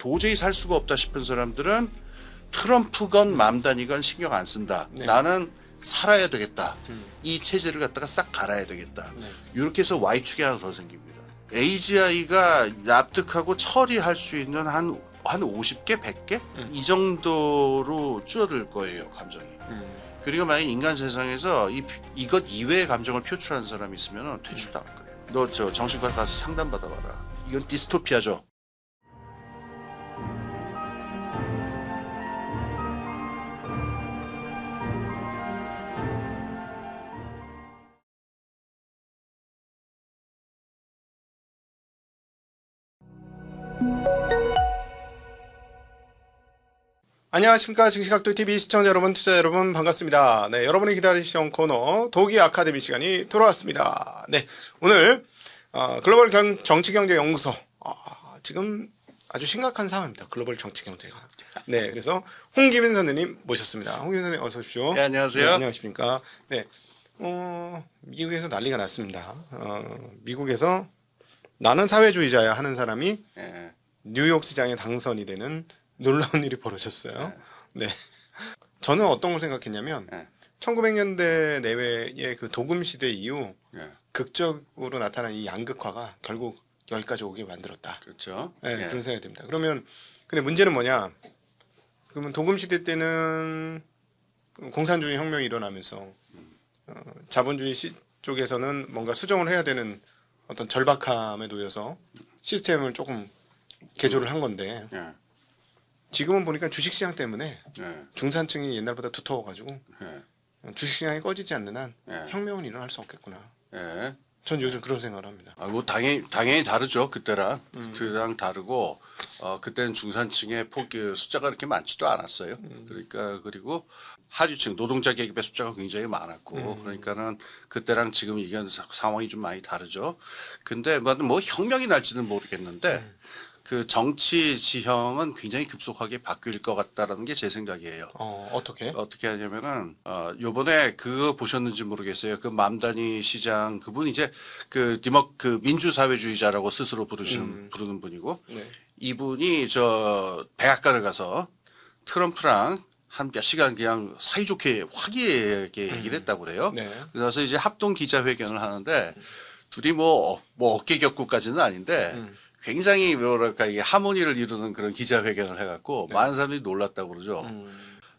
도저히 살 수가 없다 싶은 사람들은 트럼프건 맘다니건 신경 안 쓴다. 네. 나는 살아야 되겠다. 이 체제를 갖다가 싹 갈아야 되겠다. 네. 이렇게 해서 Y축이 하나 더 생깁니다. AGI가 납득하고 처리할 수 있는 한 50개, 100개? 이 정도로 줄어들 거예요, 감정이. 그리고 만약 인간 세상에서 이것 이외의 감정을 표출하는 사람이 있으면 퇴출당할 거예요. 너 저 정신과 가서 상담 받아봐라. 이건 디스토피아죠. 안녕하십니까. 증시각도TV 시청자 여러분, 투자자 여러분 반갑습니다. 네, 여러분이 기다리시던 코너 도기 아카데미 시간이 돌아왔습니다. 네, 오늘 글로벌 정치경제연구소 지금 아주 심각한 상황입니다. 글로벌 정치경제가. 네, 그래서 홍기빈 선생님 모셨습니다. 홍기빈 선생님 어서 오십시오. 네, 안녕하세요. 네, 안녕하십니까. 네, 미국에서 난리가 났습니다. 미국에서 나는 사회주의자야 하는 사람이 예. 뉴욕 시장에 당선이 되는 놀라운 일이 벌어졌어요. 네. 저는 어떤 걸 생각했냐면 1900년대 내외의 그 도금 시대 이후 극적으로 나타난 이 양극화가 결국 여기까지 오게 만들었다. 그렇죠. 네, 그런 생각이 듭니다. 그러면 근데 문제는 뭐냐? 그러면 도금 시대 때는 공산주의 혁명이 일어나면서 자본주의 쪽에서는 뭔가 수정을 해야 되는 어떤 절박함에 놓여서 시스템을 조금 개조를 한 건데 지금은 보니까 주식시장 때문에 중산층이 옛날보다 두터워가지고 주식시장이 꺼지지 않는 한 혁명은 일어날 수 없겠구나. 전 요즘 그런 생각을 합니다. 뭐 당연히 다르죠. 그때랑 다르고 그때는 중산층의 숫자가 그렇게 많지도 않았어요. 그러니까 그리고 하류층 노동자 계급의 숫자가 굉장히 많았고 그러니까는 그때랑 지금 이게 상황이 좀 많이 다르죠. 근데 뭐 혁명이 날지는 모르겠는데 그 정치 지형은 굉장히 급속하게 바뀔 것 같다라는 게 제 생각이에요. 어떻게 하냐면은 요번에 그거 보셨는지 모르겠어요. 그 맘다니 시장 그분 이제 그 민주사회주의자라고 스스로 부르는 분이고 이분이 저 백악관을 가서 트럼프랑 한 몇 시간 그냥 사이좋게 화기애애하게 얘기를 했다고 그래요. 그래서 이제 합동 기자회견을 하는데 둘이 뭐 어깨 격구까지는 아닌데 굉장히 뭐랄까 이게 하모니를 이루는 그런 기자회견을 해갖고 많은 사람들이 놀랐다고 그러죠.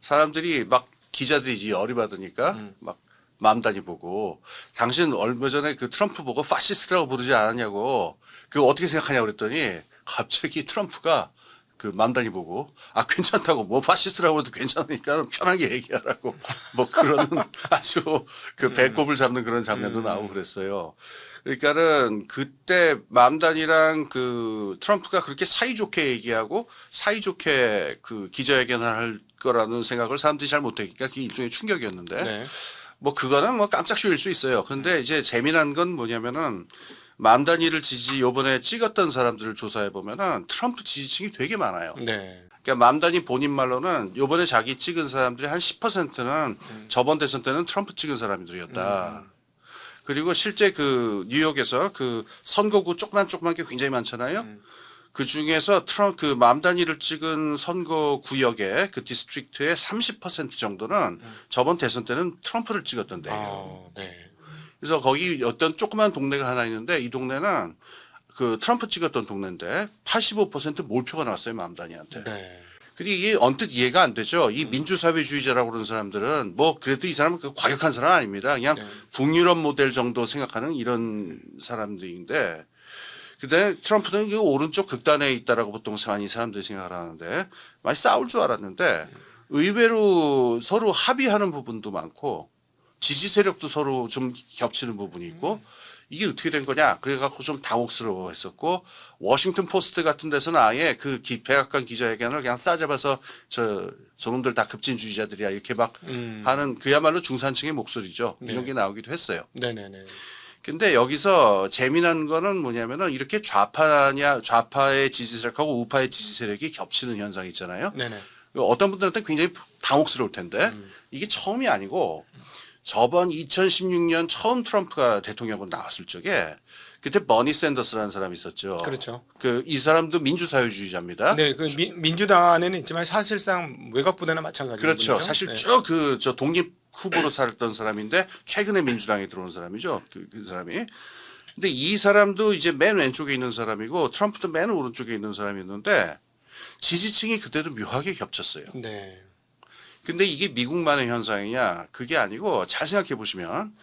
사람들이 막 기자들이 이제 열이 받으니까 막 맘다니 보고 당신 얼마 전에 그 트럼프 보고 파시스트라고 부르지 않았냐고 그거 어떻게 생각하냐고 그랬더니 갑자기 트럼프가 그 맘다니 보고 괜찮다고 뭐 파시스트라고 해도 괜찮으니까 편하게 얘기하라고 뭐 그러는 아주 그 배꼽을 잡는 그런 장면도 나오고 그랬어요. 그러니까는 그때 맘다니랑 그 트럼프가 그렇게 사이좋게 얘기하고 사이좋게 그 기자회견을 할 거라는 생각을 사람들이 잘 못하니까 그게 일종의 충격이었는데 뭐 그거는 뭐 깜짝 쇼일 수 있어요. 그런데 이제 재미난 건 뭐냐면은 맘다니를 요번에 찍었던 사람들을 조사해 보면은 트럼프 지지층이 되게 많아요. 그러니까 맘다니 본인 말로는 요번에 자기 찍은 사람들이 한 10%는 저번 대선 때는 트럼프 찍은 사람들이었다. 그리고 실제 그 뉴욕에서 그 선거구 조그만 게 굉장히 많잖아요. 그 중에서 그 맘다니를 찍은 선거 구역의 그 디스트릭트의 30% 정도는 저번 대선 때는 트럼프를 찍었던 데예요. 그래서 거기 어떤 조그만 동네가 하나 있는데 이 동네는 그 트럼프 찍었던 동네인데 85% 몰표가 나왔어요, 맘다니한테. 근데 이게 언뜻 이해가 안 되죠. 이 민주사회주의자라고 그러는 사람들은 뭐 그래도 이 사람은 그 과격한 사람 아닙니다. 그냥 북유럽 모델 정도 생각하는 이런 사람들인데 근데 트럼프는 그 오른쪽 극단에 있다라고 보통 많이 사람들이 생각을 하는데 많이 싸울 줄 알았는데 의외로 서로 합의하는 부분도 많고 지지 세력도 서로 좀 겹치는 부분이 있고 이게 어떻게 된 거냐 그래갖고 좀 당혹스러워 했었고 워싱턴 포스트 같은 데서는 아예 그 백악관 기자회견을 그냥 싸잡아서 저놈들 다 급진주의자들이야 이렇게 막 하는 그야말로 중산층의 목소리죠. 이런 게 나오기도 했어요. 근데 여기서 재미난 거는 뭐냐면은 이렇게 좌파의 지지 세력하고 우파의 지지 세력이 겹치는 현상이 있잖아요. 어떤 분들한테 굉장히 당혹스러울 텐데 이게 처음이 아니고 저번 2016년 처음 트럼프가 대통령으로 나왔을 적에 그때 버니 샌더스라는 사람이 있었죠. 그렇죠. 이 사람도 민주사회주의자입니다. 네, 그 민주당 안에는 있지만 사실상 외곽 부대나 마찬가지죠. 그렇죠. 사실 네. 쭉 저 독립 후보로 살았던 사람인데 최근에 민주당에 들어온 사람이죠. 그 사람이. 근데 이 사람도 이제 맨 왼쪽에 있는 사람이고 트럼프도 맨 오른쪽에 있는 사람이었는데 지지층이 그때도 묘하게 겹쳤어요. 네. 근데 이게 미국만의 현상이냐? 그게 아니고 잘 생각해 보시면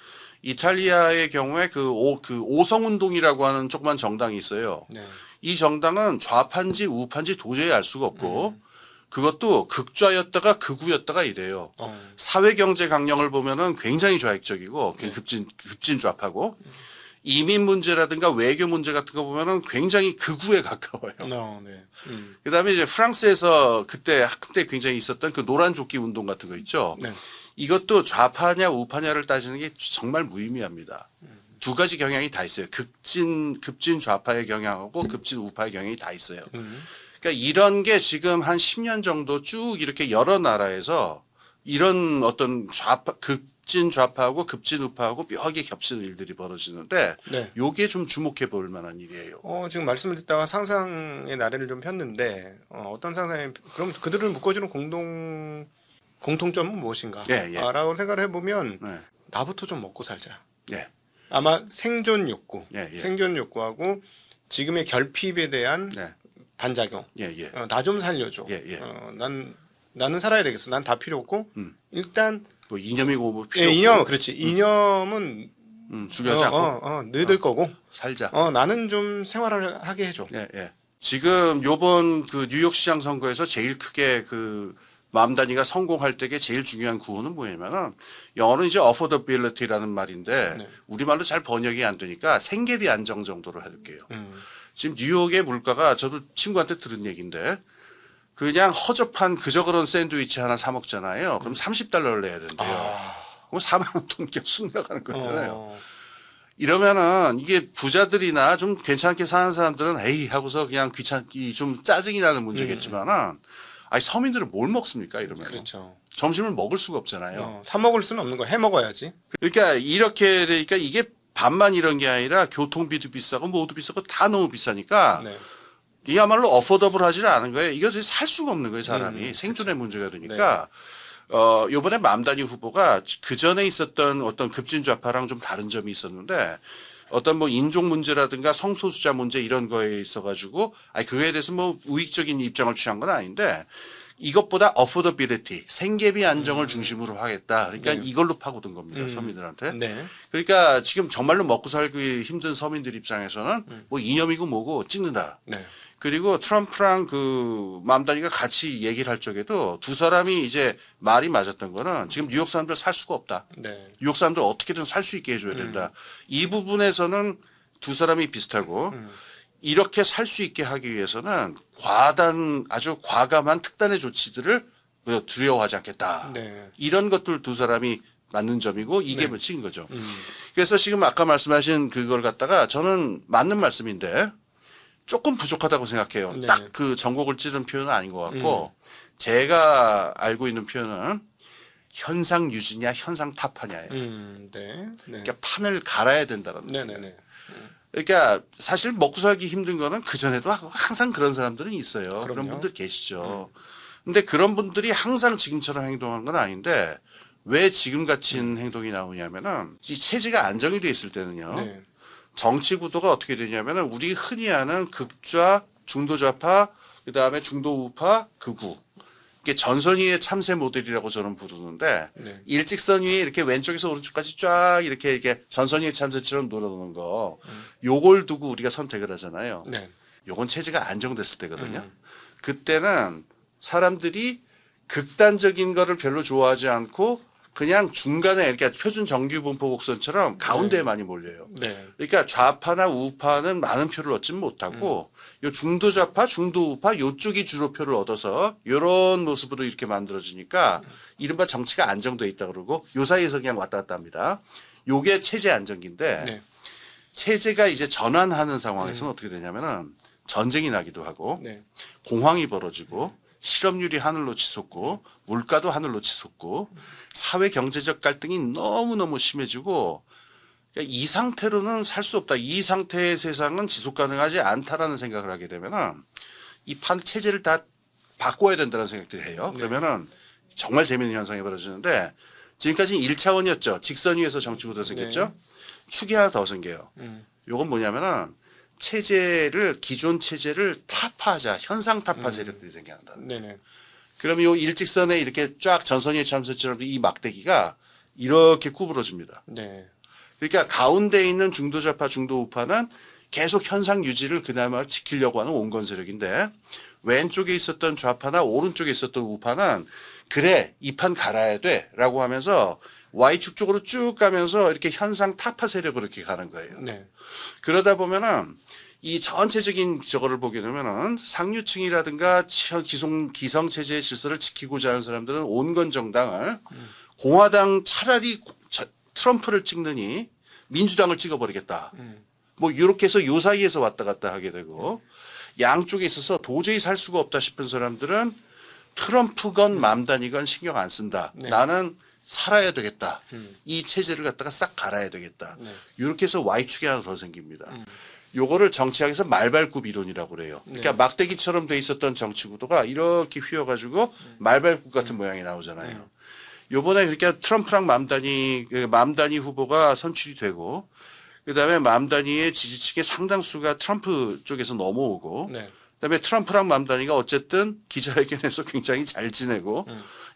이탈리아의 경우에 그 오성운동이라고 하는 조그만 정당이 있어요. 네. 이 정당은 좌파인지 우파인지 도저히 알 수가 없고 그것도 극좌였다가 극우였다가 이래요. 사회 경제 강령을 보면은 굉장히 좌익적이고 급진 좌파고 이민 문제라든가 외교 문제 같은 거 보면은 굉장히 극우에 가까워요. 네. 그다음에 이제 프랑스에서 그때 굉장히 있었던 그 노란 조끼 운동 같은 거 있죠. 네. 이것도 좌파냐 우파냐를 따지는 게 정말 무의미합니다. 두 가지 경향이 다 있어요. 급진 좌파의 경향하고 급진 우파의 경향이 다 있어요. 그러니까 이런 게 지금 한 10년 정도 쭉 이렇게 여러 나라에서 이런 어떤 급진 좌파하고 급진 우파하고 묘하게 겹치는 일들이 벌어지는데 네. 요게 좀 주목해 볼 만한 일이에요. 지금 말씀을 듣다가 상상의 나래를 좀 폈는데 어떤 상상에 그럼 그들을 묶어주는 공통점은 무엇인가? 예, 예. 라고 생각을 해보면 네. 나부터 좀 먹고 살자. 네. 아마 생존 욕구, 예, 예. 생존 욕구하고 지금의 결핍에 대한 네. 반작용. 예, 예. 나 좀 살려줘. 예, 예. 나는 살아야 되겠어. 난 다 필요 없고 일단 뭐 이념이고 뭐 필요 예, 없고 이념 그렇지. 이념은 중요하지 않고 너희들 거고. 살자. 나는 좀 생활을 하게 해줘. 예, 예. 지금 요번 그 뉴욕시장 선거에서 제일 크게 그 맘다니가 성공할 때게 제일 중요한 구호는 뭐냐면은 영어는 이제 affordability라는 말인데 네. 우리말로 잘 번역이 안 되니까 생계비 안정 정도로 할게요. 음. 지금 뉴욕의 물가가 저도 친구한테 들은 얘기인데 그냥 허접한 그저 그런 샌드위치 하나 사 먹잖아요. 그럼 $30를 내야 된대요. 그럼 4만 원 돈 그냥 쑥 나가는 거잖아요. 이러면은 이게 부자들이나 좀 괜찮게 사는 사람들은 에이 하고서 그냥 좀 짜증이 나는 문제겠지만은 아니 서민들은 뭘 먹습니까 이러면 그렇죠. 점심을 먹을 수가 없잖아요. 사 먹을 수는 없는 거 해 먹어야지. 그러니까 이렇게 되니까 이게 반만 이런 게 아니라 교통비도 비싸고 모두 비싸고 다 너무 비싸니까 네. 이야말로 어포더블하지를 않은 거예요. 이거 살 수가 없는 거예요 사람이 생존의 문제가 되니까. 요번에 맘다니 후보가 그 전에 있었던 어떤 급진 좌파랑 좀 다른 점이 있었는데 어떤 뭐 인종 문제라든가 성소수자 문제 이런 거에 있어가지고 그거에 대해서 뭐 우익적인 입장을 취한 건 아닌데 이것보다 affordability 생계비 안정을 중심으로 하겠다. 그러니까 이걸로 파고든 겁니다 서민들한테. 네. 그러니까 지금 정말로 먹고 살기 힘든 서민들 입장에서는 뭐 이념이고 뭐고 찍는다. 네. 그리고 트럼프랑 그 맘다니가 같이 얘기를 할 적에도 두 사람이 이제 말이 맞았던 거는 지금 뉴욕 사람들 살 수가 없다. 네. 뉴욕 사람들 어떻게든 살 수 있게 해줘야 된다. 이 부분에서는 두 사람이 비슷하고 이렇게 살 수 있게 하기 위해서는 아주 과감한 특단의 조치들을 두려워하지 않겠다. 네. 이런 것들 두 사람이 맞는 점이고 이게 찍은 거죠. 그래서 지금 아까 말씀하신 그걸 갖다가 저는 맞는 말씀인데 조금 부족하다고 생각해요. 네. 딱 그 전곡을 찌른 표현은 아닌 것 같고 제가 알고 있는 표현은 현상 유지냐 현상 타파냐예요. 네. 네. 그러니까 판을 갈아야 된다는 거죠. 네네네. 그러니까 사실 먹고 살기 힘든 거는 그전에도 항상 그런 사람들은 있어요. 그런 그럼요. 분들 계시죠. 근데 그런 분들이 항상 지금처럼 행동한 건 아닌데 왜 지금 같은 행동이 나오냐면은 이 체제가 안정이 돼 있을 때는요. 네. 정치 구도가 어떻게 되냐면은 우리 흔히 아는 극좌, 중도좌파, 그다음에 중도우파, 극우. 이게 전선위의 참새 모델이라고 저는 부르는데 네. 일직선 위에 이렇게 왼쪽에서 오른쪽까지 쫙 이렇게 전선위의 참새처럼 놀아놓는 거 요걸 두고 우리가 선택을 하잖아요. 네. 요건 체제가 안정됐을 때거든요. 그때는 사람들이 극단적인 거를 별로 좋아하지 않고 그냥 중간에 이렇게 표준 정규 분포 곡선처럼 가운데에 많이 몰려요. 네. 그러니까 좌파나 우파는 많은 표를 얻지는 못하고 요 중도 좌파, 중도 우파 요쪽이 주로 표를 얻어서 이런 모습으로 이렇게 만들어지니까 이른바 정치가 안정돼 있다 그러고 요 사이에서 그냥 왔다 갔다 합니다. 요게 체제 안정기인데 네. 체제가 이제 전환하는 상황에서는 어떻게 되냐면은 전쟁이 나기도 하고 네. 공황이 벌어지고 실업률이 하늘로 치솟고 물가도 하늘로 치솟고 사회 경제적 갈등이 너무너무 심해지고 그러니까 이 상태로는 살 수 없다. 이 상태의 세상은 지속 가능하지 않다라는 생각을 하게 되면은 이 판 체제를 다 바꿔야 된다는 생각들을 해요. 그러면은 정말 재미있는 현상이 벌어지는데 지금까지는 1차원이었죠. 직선 위에서 정치구도 생겼죠. 축이 하나 더 생겨요. 요건 뭐냐면은 기존 체제를 타파하자. 현상 타파 세력들이 생겨난다. 네네. 그러면 요 일직선에 이렇게 쫙 전선위에 참선처럼 이 막대기가 이렇게 구부러집니다. 네. 그러니까 가운데 있는 중도좌파, 중도우파는 계속 현상 유지를 그나마 지키려고 하는 온건 세력인데 왼쪽에 있었던 좌파나 오른쪽에 있었던 우파는 그래 이 판 갈아야 돼라고 하면서 Y축 쪽으로 쭉 가면서 이렇게 현상 타파 세력으로 이렇게 가는 거예요. 네. 그러다 보면은 이 전체적인 저거를 보게 되면은 상류층이라든가 기성 체제의 질서를 지키고자 하는 사람들은 온건 정당을 공화당 차라리 트럼프를 찍느니 민주당을 찍어버리겠다. 뭐 이렇게 해서 요 사이에서 왔다 갔다 하게 되고 양쪽에 있어서 도저히 살 수가 없다 싶은 사람들은 트럼프건 맘다니건 신경 안 쓴다. 네. 나는 살아야 되겠다. 이 체제를 갖다가 싹 갈아야 되겠다. 네. 이렇게 해서 Y축이 하나 더 생깁니다. 요거를 정치학에서 말발굽 이론이라고 그래요. 그러니까 네. 막대기처럼 돼 있었던 정치 구도가 이렇게 휘어가지고 말발굽 같은 모양이 나오잖아요. 요번에 그러니까 트럼프랑 맘다니 후보가 선출이 되고 그다음에 맘다니의 지지층의 상당수가 트럼프 쪽에서 넘어오고 네. 그다음에 트럼프랑 맘다니가 어쨌든 기자회견에서 굉장히 잘 지내고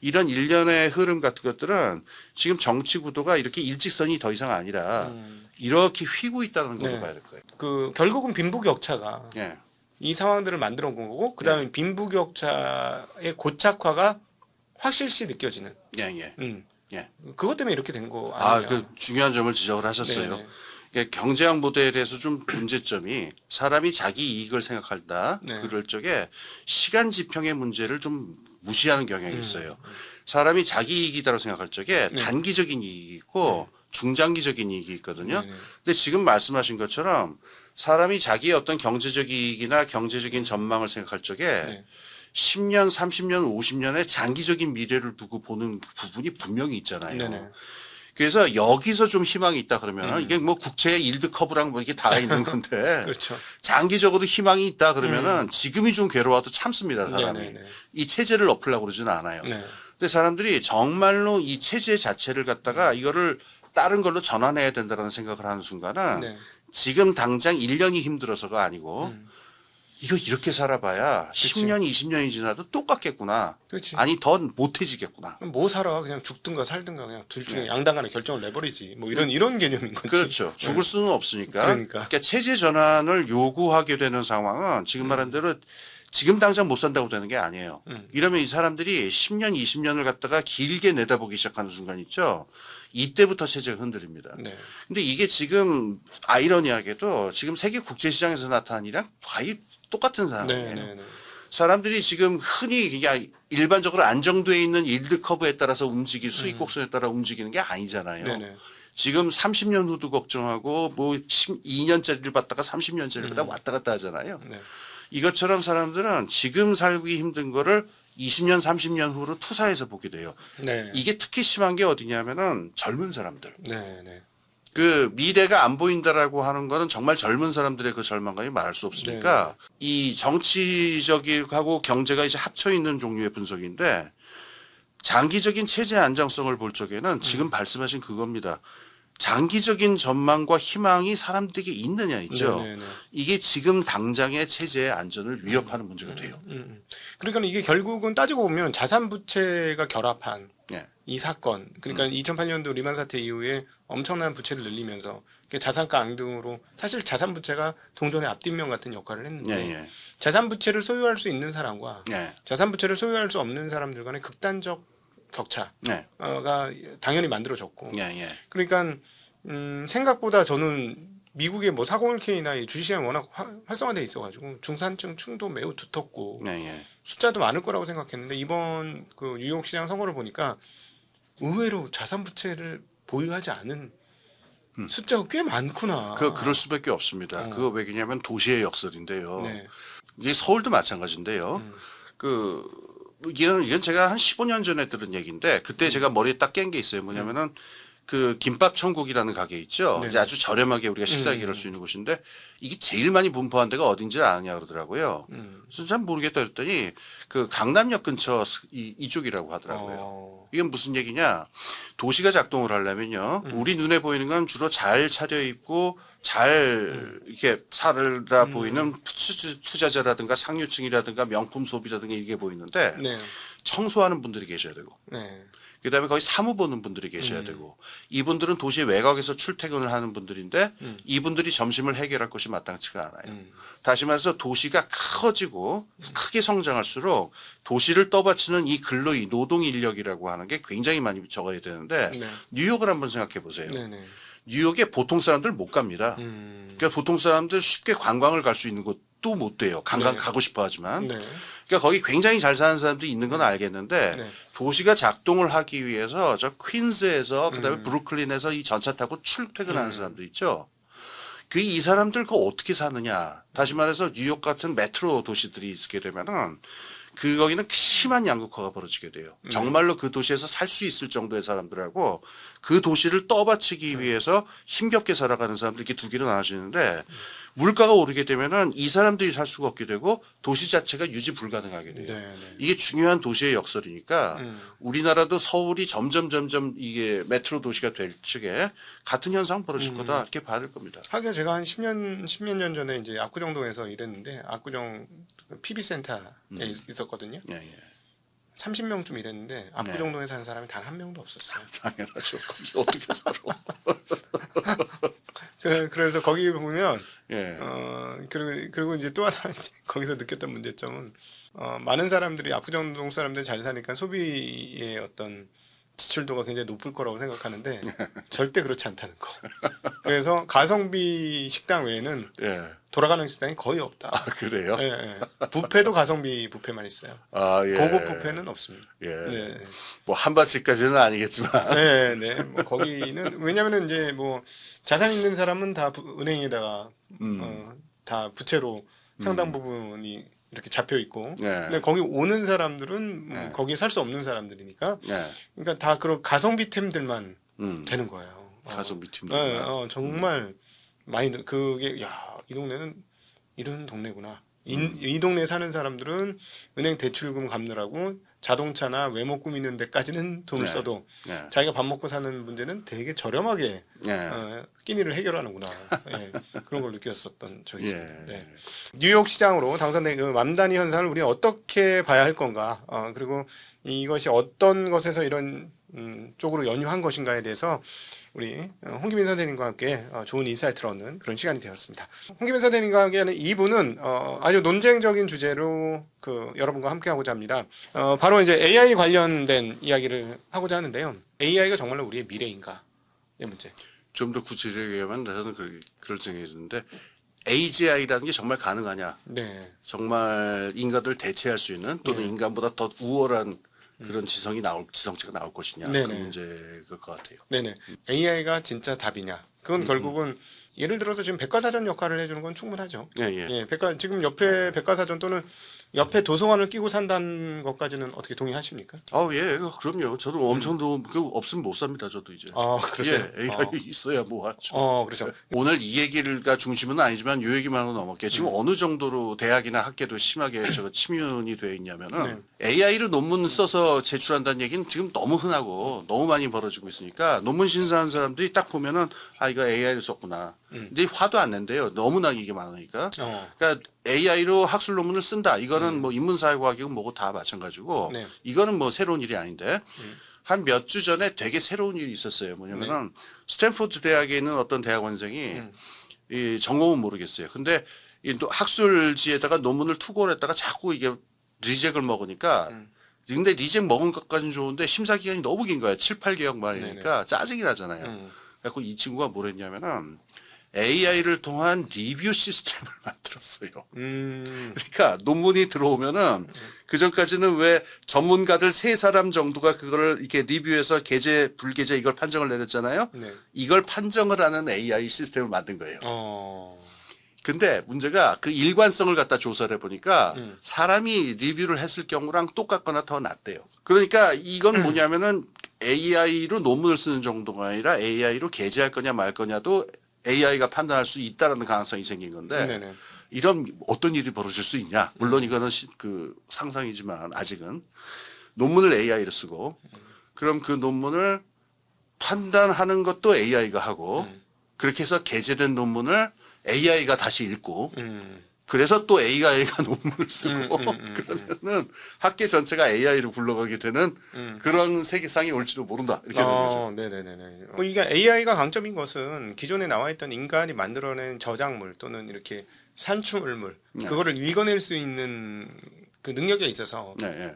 이런 일련의 흐름 같은 것들은 지금 정치 구도가 이렇게 일직선이 더 이상 아니라 이렇게 휘고 있다는 걸로 네. 봐야 될 거예요. 그 결국은 빈부격차가 예. 이 상황들을 만들어 온 거고 그다음에 빈부격차의 고착화가 확실시 느껴지는. 예, 예. 예. 그것 때문에 이렇게 된 거 아, 아니냐. 그 중요한 점을 지적을 하셨어요. 네네. 그러니까 경제학 모델에서 좀 문제점이 사람이 자기 이익을 생각한다. 네. 그럴 적에 시간 지평의 문제를 좀 무시하는 경향이 있어요. 사람이 자기 이익이다라고 생각할 적에 네. 단기적인 이익이 있고 중장기적인 이익이 있거든요. 네네. 근데 지금 말씀하신 것처럼 사람이 자기의 어떤 경제적 이익이나 경제적인 전망을 생각할 적에 네. 10년, 30년, 50년의 장기적인 미래를 두고 보는 부분이 분명히 있잖아요. 네네. 그래서 여기서 좀 희망이 있다 그러면 이게 뭐 국채의 일드 커브랑 뭐 이게 다 있는 건데 그렇죠. 장기적으로 희망이 있다 그러면은 지금이 좀 괴로워도 참습니다 사람이. 네네네. 이 체제를 엎으려고 그러지는 않아요. 네. 근데 사람들이 정말로 이 체제 자체를 갖다가 이거를 다른 걸로 전환해야 된다는 생각을 하는 순간은 네. 지금 당장 1년이 힘들어서가 아니고 이거 이렇게 살아봐야 10년, 20년이 지나도 똑같겠구나. 그렇지. 아니 더 못해지겠구나. 뭐 살아 그냥 죽든가 살든가 그냥 둘 중에 네. 양당간에 결정을 내버리지 뭐 이런 개념인 거지. 그렇죠. 죽을 수는 없으니까. 그러니까. 체제 전환을 요구하게 되는 상황은 지금 말한 대로 지금 당장 못 산다고 되는 게 아니에요. 이러면 이 사람들이 10년, 20년을 갖다가 길게 내다보기 시작하는 순간 있죠. 이때부터 체제가 흔들립니다. 네. 근데 이게 지금 아이러니하게도 지금 세계 국제 시장에서 나타난 일이랑 거의 똑같은 상황이에요. 네. 사람들이 지금 흔히 그냥 일반적으로 안정돼 있는 일드 커브에 따라서 수익 곡선에 따라 움직이는 게 아니잖아요. 네네. 지금 30년 후도 걱정하고 뭐 12년짜리를 받다가 30년짜리를 받다가 왔다 갔다 하잖아요. 네. 이것처럼 사람들은 지금 살기 힘든 거를 20년, 30년 후로 투사해서 보게 돼요. 네. 이게 특히 심한 게 어디냐면은 젊은 사람들. 네. 그 미래가 안 보인다라고 하는 거는 정말 젊은 사람들의 그 절망감이 말할 수 없으니까 이 정치적이고 경제가 이제 합쳐 있는 종류의 분석인데 장기적인 체제 안정성을 볼 적에는 지금 말씀하신 그겁니다. 장기적인 전망과 희망이 사람들에게 있느냐 있죠. 네네네. 이게 지금 당장의 체제의 안전을 위협하는 문제가 돼요. 그러니까 이게 결국은 따지고 보면 자산 부채가 결합한 예. 이 사건. 그러니까 2008년도 리만 사태 이후에 엄청난 부채를 늘리면서 자산가 앙등으로 사실 자산 부채가 동전의 앞뒷면 같은 역할을 했는데 예. 자산 부채를 소유할 수 있는 사람과 예. 자산 부채를 소유할 수 없는 사람들 간의 극단적 격차가 예. 당연히 만들어졌고 예. 그러니까 생각보다 저는 미국의 뭐 401k나 이 주식시장이 워낙 활성화돼 있어가지고 중산층층도 매우 두텁고 예. 숫자도 많을 거라고 생각했는데 이번 그 뉴욕 시장 선거를 보니까 의외로 자산 부채를 보유하지 않은 숫자가 꽤 많구나. 그럴 수밖에 없습니다. 그거 왜냐면 도시의 역설인데요. 네. 이게 서울도 마찬가지인데요. 이건 제가 한 15년 전에 들은 얘기인데 그때 제가 머리에 딱 깬 게 있어요. 뭐냐면은 그 김밥 천국이라는 가게 있죠. 네. 이제 아주 저렴하게 우리가 식사 해결할 수 있는 곳인데 이게 제일 많이 분포한 데가 어딘지 아냐 그러더라고요. 그래서 잘 모르겠다 그랬더니 그 강남역 근처 이쪽이라고 하더라고요. 이게 무슨 얘기냐? 도시가 작동을 하려면요. 우리 눈에 보이는 건 주로 잘 차려입고 잘 이렇게 살아 보이는 투자자라든가 상류층이라든가 명품 소비라든가 이게 보이는데 네. 청소하는 분들이 계셔야 되고 네. 그다음에 거기 사무 보는 분들이 계셔야 되고 이분들은 도시 외곽에서 출퇴근을 하는 분들인데 이분들이 점심을 해결할 것이 마땅치가 않아요. 다시 말해서 도시가 커지고 크게 성장할수록 도시를 떠받치는 이 근로의 노동 인력이라고 하는 게 굉장히 많이 적어야 되는데 네. 뉴욕을 한번 생각해 보세요. 네. 네. 뉴욕에 보통 사람들 못 갑니다. 그러니까 보통 사람들 쉽게 관광을 갈 수 있는 곳도 못 돼요. 관광 네. 가고 싶어 하지만. 네. 그러니까 거기 굉장히 잘 사는 사람들이 있는 건 알겠는데 네. 도시가 작동을 하기 위해서 저 퀸즈에서 그다음에 브루클린에서 이 전차 타고 출퇴근하는 사람들 있죠. 그 이 사람들 그거 어떻게 사느냐. 다시 말해서 뉴욕 같은 메트로 도시들이 있게 되면은 그 거기는 심한 양극화가 벌어지게 돼요. 정말로 그 도시에서 살 수 있을 정도의 사람들하고 그 도시를 떠받치기 위해서 힘겹게 살아가는 사람들 이렇게 두 개로 나눠지는데 물가가 오르게 되면은 이 사람들이 살 수가 없게 되고 도시 자체가 유지 불가능하게 돼요. 네. 이게 중요한 도시의 역설이니까 우리나라도 서울이 점점 이게 메트로 도시가 될 적에 같은 현상 벌어질 거다 이렇게 봐야 될 겁니다. 하긴 제가 한 10몇 년 전에 이제 압구정동에서 일했는데 압구정 PB센터에 있었거든요. 예, 예. 30명쯤 일했는데 압구정동에 사는 사람이 단 한 명도 없었어요. 당연하죠. 거기 어떻게 살아? 그래서 거기 보면 예. 그리고 이제 또 하나 이제 거기서 느꼈던 문제점은 많은 사람들이 압구정동 사람들 잘 사니까 소비의 어떤 지출도가 굉장히 높을 거라고 생각하는데 절대 그렇지 않다는 거. 그래서 가성비 식당 외에는 예. 돌아가는 식당이 거의 없다. 아, 그래요? 예, 예. 뷔페도 가성비 뷔페만 있어요. 아, 예. 고급 뷔페는 없습니다. 예. 네. 뭐 한밭집까지는 아니겠지만. 네, 네. 뭐 거기는 왜냐면은 이제 뭐 자산 있는 사람은 다 은행에다가 다 부채로 상당 부분이 이렇게 잡혀 있고, 네. 근데 거기 오는 사람들은 네. 거기에 살 수 없는 사람들이니까, 예. 그러니까 다 그런 가성비템들만 음. 되는 거예요. 가성비 팀들. 네, 정말 많이 그게 이 동네는 이런 동네구나. 이 동네에 사는 사람들은 은행 대출금 갚느라고 자동차나 외모 꾸미는 데까지는 돈을 네. 써도 예. 자기가 밥 먹고 사는 문제는 되게 저렴하게 예. 끼니를 해결하는구나. 예, 그런 걸 느꼈었던 적이 있습니다. 예. 네. 뉴욕 시장으로 당선된 그 맘다니 현상을 우리가 어떻게 봐야 할 건가? 그리고 이것이 어떤 것에서 이런 쪽으로 연유한 것인가에 대해서 우리 홍기민 선생님과 함께 좋은 인사이트를 얻는 그런 시간이 되었습니다. 홍기민 선생님과 함께하는 2부는 아주 논쟁적인 주제로 여러분과 함께하고자 합니다. 바로 이제 AI 관련된 이야기를 하고자 하는데요. AI가 정말로 우리의 미래인가? 이 문제. 좀 더 구체적으로 얘기하면 저는 그럴 생각이 드는데 AGI라는 게 정말 가능하냐? 네. 정말 인간을 대체할 수 있는 또는 인간보다 더 우월한 그런 지성체가 나올 것이냐? 네네. 그 문제일 것 같아요. 네네. AI가 진짜 답이냐? 그건 결국은 예를 들어서 지금 백과사전 역할을 해주는 건 충분하죠. 예, 예. 예, 지금 옆에 백과사전 또는 옆에 도서관을 끼고 산다는 것까지는 어떻게 동의하십니까? 예, 그럼요. 저도 엄청 없으면 못 삽니다. 저도 이제. 그러세요? 예, AI 있어야 뭐 하죠. 그렇죠. 오늘 이 얘기가 중심은 아니지만 이 얘기만 하고 넘어갈게요. 지금 어느 정도로 대학이나 학계도 심하게 침윤이 돼 있냐면은 AI로 논문 써서 제출한다는 얘기는 지금 너무 흔하고 너무 많이 벌어지고 있으니까 논문 심사하는 사람들이 딱 보면은 이거 AI를 썼구나. 근데 화도 안 낸대요. 너무나 이게 많으니까. 그러니까 AI로 학술 논문을 쓴다. 이거는 뭐 인문사회과학이고 뭐고 다 마찬가지고 네. 이거는 뭐 새로운 일이 아닌데 한 몇 주 전에 되게 새로운 일이 있었어요. 뭐냐면은 스탠포드 대학에 있는 어떤 대학원생이 이 전공은 모르겠어요. 근데 이 학술지에다가 논문을 투고를 했다가 자꾸 이게 리젝을 먹으니까 근데 리젝 먹은 것까지는 좋은데 심사 기간이 너무 긴 거야. 7, 8개월 만이니까 짜증이 나잖아요. 그래서 이 친구가 뭘 했냐면은 AI를 통한 리뷰 시스템을 만들었어요. 그러니까 논문이 들어오면은 그 전까지는 왜 전문가들 3사람 정도가 그거를 이렇게 리뷰해서 게재, 불게재 이걸 판정을 내렸잖아요. 네. 이걸 판정을 하는 AI 시스템을 만든 거예요. 근데 문제가 그 일관성을 갖다 조사를 해보니까 사람이 리뷰를 했을 경우랑 똑같거나 더 낫대요. 그러니까 이건 뭐냐면은 AI로 논문을 쓰는 정도가 아니라 AI로 게재할 거냐 말 거냐도 AI가 판단할 수 있다라는 가능성이 생긴 건데 네네. 이런 어떤 일이 벌어질 수 있냐? 물론 이거는 그 상상이지만 아직은 논문을 AI로 쓰고 그럼 그 논문을 판단하는 것도 AI가 하고 그렇게 해서 게재된 논문을 AI가 다시 읽고 그래서 또 AI가 논문을 쓰고 그러면은 학계 전체가 AI로 굴러가게 되는 그런 세계상이 올지도 모른다 이렇게 되는 거죠. 네네네네. 뭐 이게 AI가 강점인 것은 기존에 나와 있던 인간이 만들어낸 저작물 또는 이렇게 산출물 그거를 읽어낼 수 있는 그 능력에 있어서 네, 네.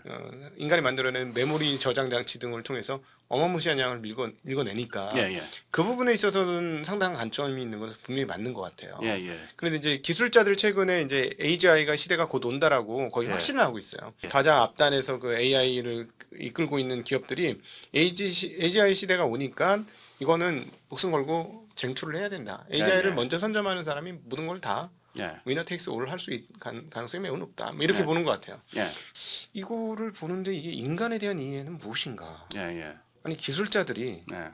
인간이 만들어낸 메모리 저장 장치 등을 통해서 어마무시한 양을 읽어내니까 예, 예. 그 부분에 있어서는 상당한 관점이 있는 것은 분명히 맞는 것 같아요. 예, 예. 그런데 이제 기술자들 최근에 이제 AGI가 시대가 곧 온다라고 거의 예. 확신을 하고 있어요. 가장 앞단에서 그 AI를 이끌고 있는 기업들이 AGI 시대가 오니까 이거는 목숨 걸고 쟁투를 해야 된다. AGI를 예. 먼저 선점하는 사람이 모든 걸 다 예. 위너 테이크스 올 할 수 있는 가능성이 매우 높다. 뭐 이렇게 예. 보는 것 같아요. 예. 이거를 보는데 이게 인간에 대한 이해는 무엇인가? 예, 예. 아니 기술자들이 예.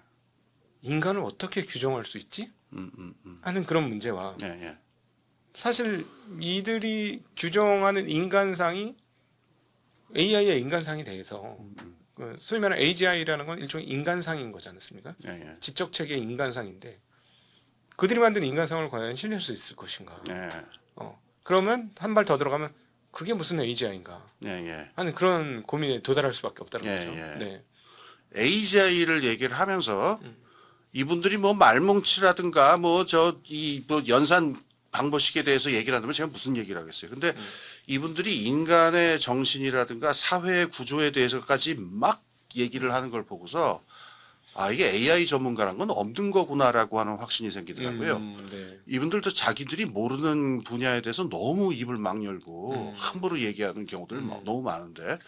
인간을 어떻게 규정할 수 있지? 하는 그런 문제와 예, 예. 사실 이들이 규정하는 인간상이 AI의 인간상에 대해서 그 소위 말하는 AGI라는 건 일종의 인간상인 거지 않습니까? 예, 예. 지적체계의 인간상인데 그들이 만든 인간상을 과연 신뢰할 수 있을 것인가? 예. 그러면 한 발 더 들어가면 그게 무슨 AGI인가? 예, 예. 하는 그런 고민에 도달할 수밖에 없다는 예, 거죠. 예. 네. AGI를 얘기를 하면서 이분들이 뭐 말뭉치라든가 뭐 연산 방법식에 대해서 얘기를 한다면 제가 무슨 얘기를 하겠어요. 근데 이분들이 인간의 정신이라든가 사회의 구조에 대해서까지 막 얘기를 하는 걸 보고서 아, 이게 AI 전문가란 건 없는 거구나라고 하는 확신이 생기더라고요. 네. 이분들도 자기들이 모르는 분야에 대해서 너무 입을 막 열고 함부로 얘기하는 경우들 너무 많은데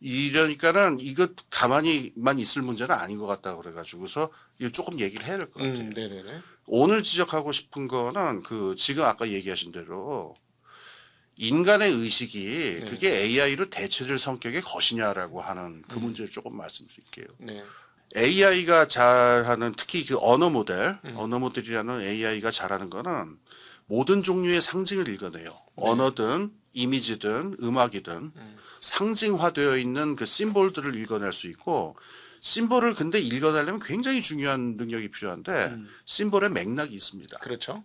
이러니까는 이거 가만히만 있을 문제는 아닌 것 같다 그래가지고서 이거 조금 얘기를 해야 될 것 같아요. 네네네. 오늘 지적하고 싶은 거는 그 지금 아까 얘기하신 대로 인간의 의식이 그게 AI로 대체될 성격의 것이냐라고 하는 그 문제를 조금 말씀드릴게요. 네. AI가 잘하는 특히 그 언어 모델이라는 AI가 잘하는 거는 모든 종류의 상징을 읽어내요. 언어든 이미지든 음악이든 상징화되어 있는 그 심볼들을 읽어낼 수 있고 심볼을 근데 읽어내려면 굉장히 중요한 능력이 필요한데 심볼에 맥락이 있습니다. 그렇죠.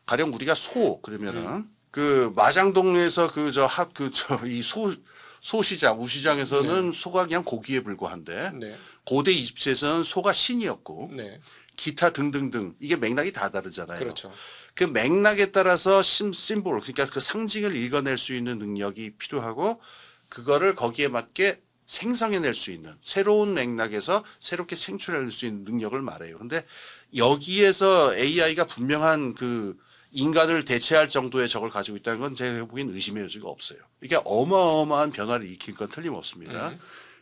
가령 우리가 소 그러면은 그 마장동에서 이 소시장 우시장에서는 소가 그냥 고기에 불과한데 네. 고대 이집트에서는 소가 신이었고 네. 기타 등등등 이게 맥락이 다 다르잖아요. 그렇죠. 그 맥락에 따라서 심볼 그러니까 그 상징을 읽어낼 수 있는 능력이 필요하고 그거를 거기에 맞게 생성해낼 수 있는 새로운 맥락에서 새롭게 생출해낼 수 있는 능력을 말해요. 근데 여기에서 AI가 분명한 그 인간을 대체할 정도의 적을 가지고 있다는 건 제가 보기엔 의심의 여지가 없어요. 이게 어마어마한 변화를 일으킬 건 틀림없습니다.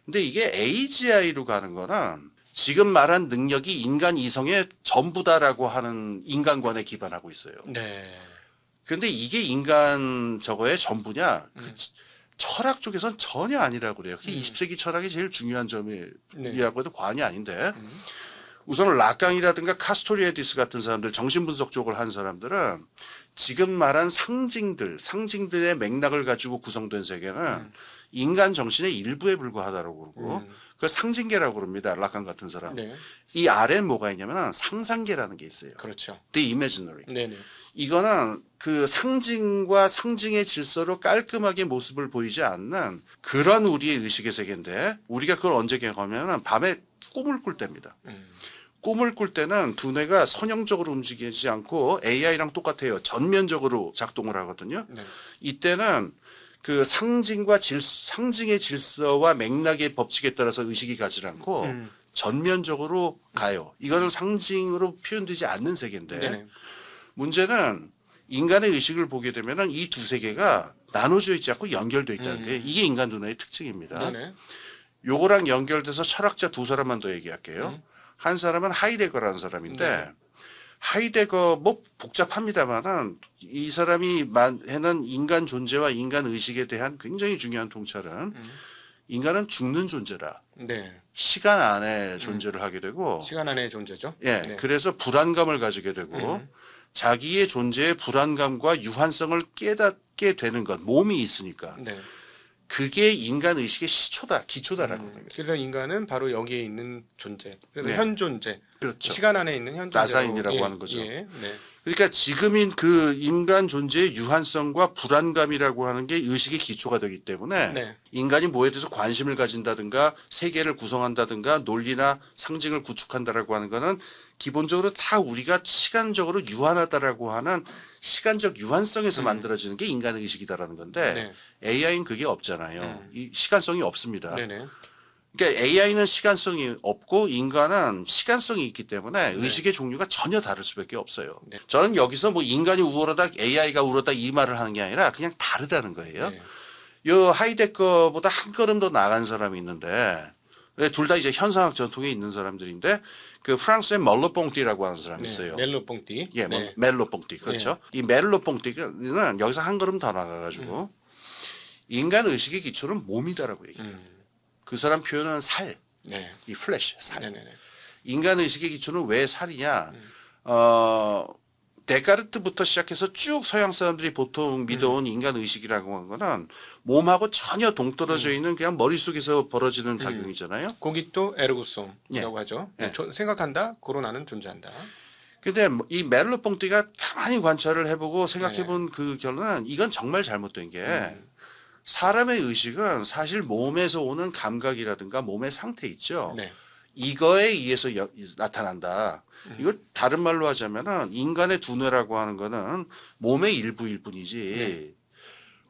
근데 이게 AGI로 가는 거는 지금 말한 능력이 인간 이성의 전부다라고 하는 인간관에 기반하고 있어요. 네. 그런데 이게 인간 저거의 전부냐? 그 철학 쪽에선 전혀 아니라고 그래요. 그게 20세기 철학이 제일 중요한 점이라고 해도 과언이 아닌데 우선 라깡이라든가 카스토리에디스 같은 사람들 정신분석 쪽을 한 사람들은 지금 말한 상징들의 맥락을 가지고 구성된 세계는 인간 정신의 일부에 불과하다고 그러고 그걸 상징계라고 그럽니다. 라칸 같은 사람. 네. 이 아래에 뭐가 있냐면 상상계라는 게 있어요. 그렇죠. The imaginary. 네네. 이거는 그 상징과 상징의 질서로 깔끔하게 모습을 보이지 않는 그런 우리의 의식의 세계인데 우리가 그걸 언제 경험하면 밤에 꿈을 꿀 때입니다. 꿈을 꿀 때는 두뇌가 선형적으로 움직이지 않고 AI랑 똑같아요. 전면적으로 작동을 하거든요. 네. 이때는 그 상징의 질서와 맥락의 법칙에 따라서 의식이 가지 않고 전면적으로 가요. 이거는 상징으로 표현되지 않는 세계인데 네네. 문제는 인간의 의식을 보게 되면은 이 두 세계가 나눠져 있지 않고 연결돼 있다는 게 이게 인간 두뇌의 특징입니다. 네네. 요거랑 연결돼서 철학자 두 사람만 더 얘기할게요. 한 사람은 하이데거라는 사람인데 네. 하이데거 뭐 복잡합니다만은 이 사람이 해낸 인간 존재와 인간 의식에 대한 굉장히 중요한 통찰은 인간은 죽는 존재라. 네. 시간 안에 존재를 하게 되고 시간 안의 존재죠. 예, 네. 그래서 불안감을 가지게 되고 자기의 존재의 불안감과 유한성을 깨닫게 되는 것, 몸이 있으니까 네. 그게 인간 의식의 시초다, 기초다라고 합니다. 그래서 인간은 바로 여기에 있는 존재. 그래서 네. 현 존재. 그렇죠. 시간 안에 있는 현 존재. 나사인이라고 하는 거죠. 예. 네. 그러니까 지금인 그 인간 존재의 유한성과 불안감이라고 하는 게 의식의 기초가 되기 때문에 네. 인간이 뭐에 대해서 관심을 가진다든가 세계를 구성한다든가 논리나 상징을 구축한다라고 하는 거는 기본적으로 다 우리가 시간적으로 유한하다라고 하는 시간적 유한성에서 만들어지는 게 인간의 의식이다라는 건데 AI는 그게 없잖아요. 이 시간성이 없습니다. 네네. 그러니까 AI는 시간성이 없고 인간은 시간성이 있기 때문에 의식의 종류가 전혀 다를 수밖에 없어요. 네. 저는 여기서 뭐 인간이 우월하다, AI가 우월하다 이 말을 하는 게 아니라 그냥 다르다는 거예요. 네. 요 하이데거보다 한 걸음 더 나간 사람이 있는데 둘 다 이제 현상학 전통에 있는 사람들인데 그 프랑스의 멀로뽕띠라고 하는 사람이 있어요. 멜로뽕띠. 예, 네. 멜로뽕띠 그렇죠. 이 멜로뽕띠는 여기서 한 걸음 더 나가가지고 인간 의식의 기초는 몸이다라고 얘기해요. 그 사람 표현은 살, 네. 이 플래시, 살. 네네네. 인간 의식의 기초는 왜 살이냐? 데카르트부터 시작해서 쭉 서양 사람들이 보통 믿어온 인간 의식이라고 하는 거는 몸하고 전혀 동떨어져 있는 그냥 머릿속에서 벌어지는 작용이잖아요. 거기 또 에르고솜이라고 하죠. 예. 생각한다, 고로 나는 존재한다. 근데 이 메를로뽕띠가 가만히 관찰을 해보고 생각해본 그 결론은 이건 정말 잘못된 게 사람의 의식은 사실 몸에서 오는 감각이라든가 몸의 상태 있죠. 네. 이거에 의해서 나타난다. 이거 다른 말로 하자면은 인간의 두뇌라고 하는 거는 몸의 일부일 뿐이지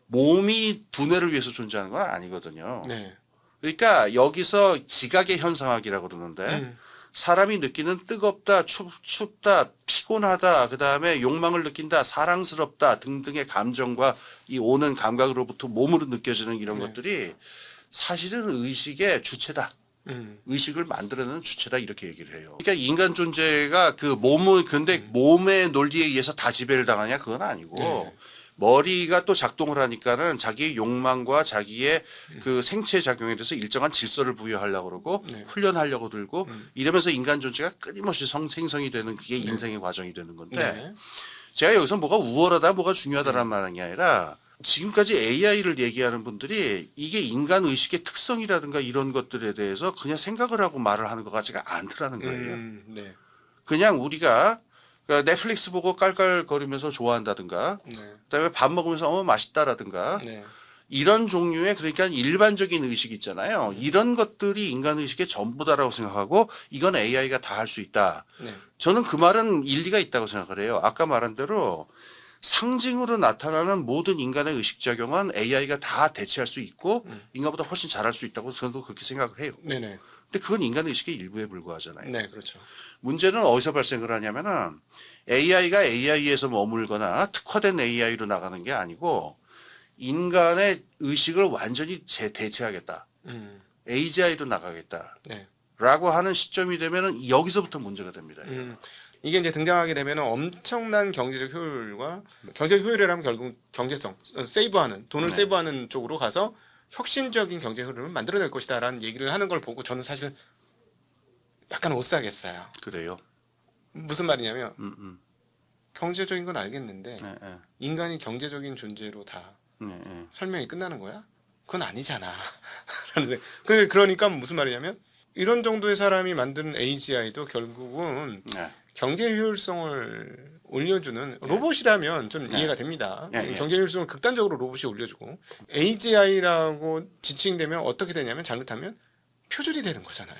몸이 두뇌를 위해서 존재하는 건 아니거든요. 네. 그러니까 여기서 지각의 현상학이라고 그러는데 사람이 느끼는 뜨겁다, 춥다, 피곤하다, 그 다음에 욕망을 느낀다, 사랑스럽다 등등의 감정과 이 오는 감각으로부터 몸으로 느껴지는 이런 것들이 사실은 의식의 주체다. 의식을 만들어내는 주체다 이렇게 얘기를 해요. 그러니까 인간 존재가 그 몸을 근데 몸의 논리에 의해서 다 지배를 당하냐 그건 아니고 머리가 또 작동을 하니까는 자기의 욕망과 자기의 그 생체 작용에 대해서 일정한 질서를 부여하려고 그러고 훈련하려고 들고 이러면서 인간 존재가 끊임없이 생성이 되는 그게 인생의 과정이 되는 건데 제가 여기서 뭐가 우월하다 뭐가 중요하다라는 말은 게 아니라 지금까지 AI를 얘기하는 분들이 이게 인간 의식의 특성이라든가 이런 것들에 대해서 그냥 생각을 하고 말을 하는 것 같지가 않더라는 거예요. 네. 그냥 우리가 넷플릭스 보고 깔깔거리면서 좋아한다든가 그다음에 밥 먹으면서 맛있다라든가 네. 이런 종류의 그러니까 일반적인 의식 있잖아요. 이런 것들이 인간 의식의 전부다라고 생각하고 이건 AI가 다 할 수 있다. 네. 저는 그 말은 일리가 있다고 생각을 해요. 아까 말한 대로 상징으로 나타나는 모든 인간의 의식작용은 AI가 다 대체할 수 있고 인간보다 훨씬 잘할 수 있다고 저는 그렇게 생각을 해요. 네네. 근데 그건 인간 의식의 일부에 불과하잖아요. 네, 그렇죠. 문제는 어디서 발생을 하냐면은 AI가 AI에서 머물거나 특화된 AI로 나가는 게 아니고 인간의 의식을 완전히 대체하겠다. AGI로 나가겠다. 네. 라고 하는 시점이 되면은 여기서부터 문제가 됩니다. 이게 이제 등장하게 되면 엄청난 경제적 효율과 경제적 효율이라면 결국 경제성, 세이브하는 돈을 세이브하는 쪽으로 가서 혁신적인 경제 흐름을 만들어낼 것이다라는 얘기를 하는 걸 보고 저는 사실 약간 오싹했어요. 그래요. 무슨 말이냐면 경제적인 건 알겠는데 네, 네. 인간이 경제적인 존재로 다 네, 네. 설명이 끝나는 거야? 그건 아니잖아. 그러니까 무슨 말이냐면 이런 정도의 사람이 만든 AGI도 결국은 네. 경제 효율성을 올려주는 로봇이라면 좀 이해가 됩니다. 경제 효율성을 극단적으로 로봇이 올려주고 AGI라고 지칭되면 어떻게 되냐면 잘못하면 표준이 되는 거잖아요.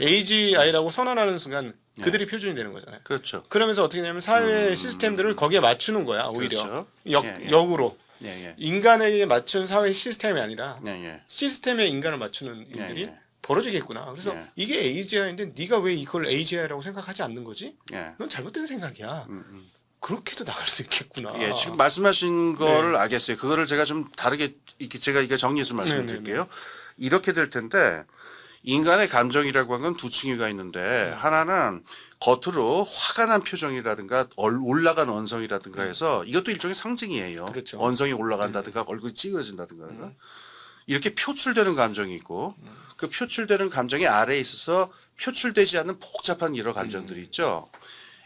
AGI라고 선언하는 순간 그들이 표준이 되는 거잖아요. 그렇죠. 그러면서 어떻게 되냐면 사회 시스템들을 거기에 맞추는 거야. 오히려 그렇죠. 역으로 예. 인간에게 맞춘 사회 시스템이 아니라 예. 시스템에 인간을 맞추는 일들이 벌어지겠구나. 그래서 이게 AGI인데 네가 왜 이걸 AGI라고 생각하지 않는 거지? 넌 잘못된 생각이야. 그렇게도 나갈 수 있겠구나. 예, 지금 말씀하신 거를 알겠어요. 그거를 제가 좀 다르게 이렇게 제가 이거 정리해서 말씀드릴게요. 이렇게 될 텐데 인간의 감정이라고 하는 건 두 층위가 있는데 하나는 겉으로 화가 난 표정이라든가 올라간 언성이라든가 해서 이것도 일종의 상징이에요. 그렇죠. 언성이 올라간다든가 얼굴이 찌그러진다든가. 이렇게 표출되는 감정이 있고 그 표출되는 감정이 아래에 있어서 표출되지 않는 복잡한 여러 감정들이 있죠.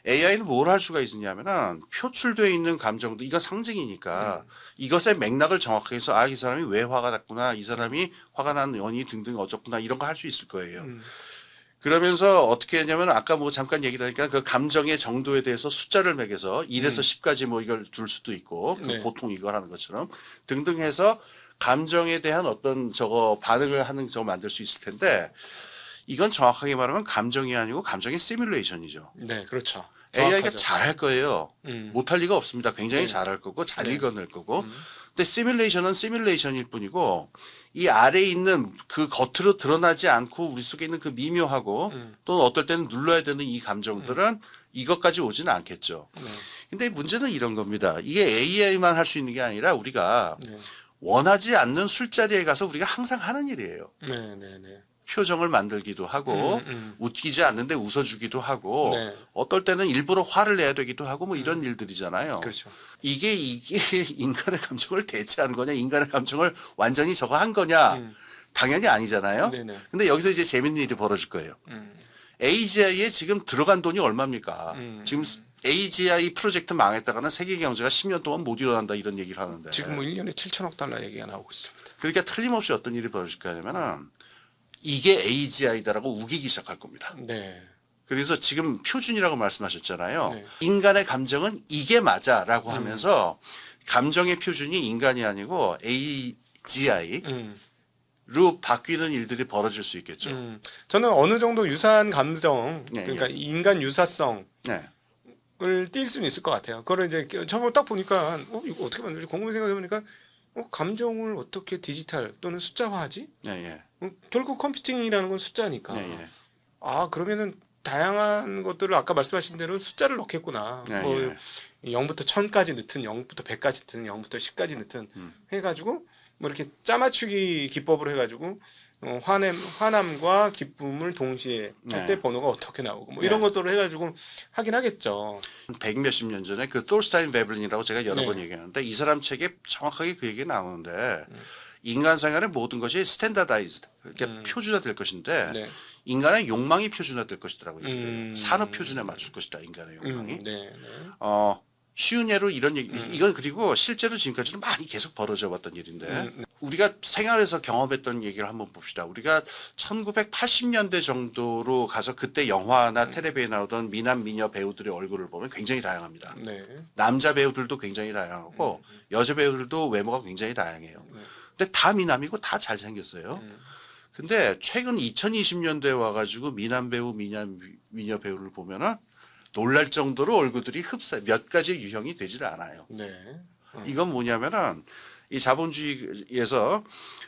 AI는 뭘 할 수가 있느냐면은 표출되어 있는 감정도 이건 상징이니까 이것의 맥락을 정확하게 해서 아, 이 사람이 왜 화가 났구나, 이 사람이 화가 난 원인이 등등 어쩌구나 이런 거 할 수 있을 거예요. 그러면서 어떻게 했냐면 아까 뭐 잠깐 얘기를 하니까 그 감정의 정도에 대해서 숫자를 매겨서 1에서 10까지 뭐 이걸 줄 수도 있고 그 네. 보통 이걸 하는 것처럼 등등 해서 감정에 대한 어떤 저거 반응을 하는 저거 만들 수 있을 텐데 이건 정확하게 말하면 감정이 아니고 감정의 시뮬레이션이죠. 네, 그렇죠. AI가 정확하죠. 잘할 거예요. 못할 리가 없습니다. 굉장히 네. 잘할 거고 잘 네. 읽어낼 거고. 근데 시뮬레이션은 시뮬레이션일 뿐이고 이 아래에 있는 그 겉으로 드러나지 않고 우리 속에 있는 그 미묘하고 또는 어떨 때는 눌러야 되는 이 감정들은 이것까지 오지는 않겠죠. 네. 근데 문제는 이런 겁니다. 이게 AI만 할 수 있는 게 아니라 우리가 네. 원하지 않는 술자리에 가서 우리가 항상 하는 일이에요. 네, 네, 네. 표정을 만들기도 하고 웃기지 않는데 웃어주기도 하고 네. 어떨 때는 일부러 화를 내야 되기도 하고 뭐 이런 일들이잖아요. 그렇죠. 이게 인간의 감정을 대체하는 거냐, 인간의 감정을 완전히 저거 한 거냐, 당연히 아니잖아요. 네네. 근데 여기서 이제 재밌는 일이 벌어질 거예요. AGI에 지금 들어간 돈이 얼마입니까? 지금 AGI 프로젝트 망했다가는 세계 경제가 10년 동안 못 일어난다 이런 얘기를 하는데. 지금 뭐 1년에 7천억 달러 얘기가 나오고 있습니다. 그러니까 틀림없이 어떤 일이 벌어질까 하냐면은 이게 AGI다라고 우기기 시작할 겁니다. 네. 그래서 지금 표준이라고 말씀하셨잖아요. 네. 인간의 감정은 이게 맞아라고 하면서 감정의 표준이 인간이 아니고 AGI로 바뀌는 일들이 벌어질 수 있겠죠. 저는 어느 정도 유사한 감정, 네, 그러니까 인간 유사성을 네. 띌 수는 있을 것 같아요. 그걸 이제 처음 딱 보니까 이거 어떻게 만들지? 곰곰이 생각해 보니까 감정을 어떻게 디지털 또는 숫자화하지? 예, 예. 결국 컴퓨팅이라는 건 숫자니까. 예, 예. 아, 그러면은 다양한 것들을 아까 말씀하신 대로 숫자를 넣겠구나. 예, 뭐 예. 0부터 1000까지 넣든 0부터 100까지 넣든 0부터 10까지 넣든 해가지고 뭐 이렇게 짜맞추기 기법으로 해가지고 화남과 기쁨을 동시에 할 때 네. 번호가 어떻게 나오고 뭐 네. 이런 것들을 해가지고 하긴 하겠죠. 100 몇십 년 전에 그 톨스타인 베블린이라고 제가 여러 네. 번 얘기하는데 이 사람 책에 정확하게 그 얘기 나오는데 인간 생활의 모든 것이 스탠다다이즈드 이렇게 표준화될 것인데 네. 인간의 욕망이 표준화될 것이더라고요. 산업 표준에 맞출 것이다 인간의 욕망이. 네, 네. 쉬운 예로 이런 얘기, 이건 그리고 실제로 지금까지는 많이 계속 벌어져 왔던 일인데, 우리가 생활에서 경험했던 얘기를 한번 봅시다. 우리가 1980년대 정도로 가서 그때 영화나 텔레비에 나오던 미남, 미녀 배우들의 얼굴을 보면 굉장히 다양합니다. 네. 남자 배우들도 굉장히 다양하고, 여자 배우들도 외모가 굉장히 다양해요. 근데 다 미남이고 다 잘생겼어요. 근데 최근 2020년대에 와가지고 미남 배우, 미녀 배우를 보면은 놀랄 정도로 얼굴들이 몇 가지 유형이 되질 않아요. 네. 이건 뭐냐면은 이 자본주의에서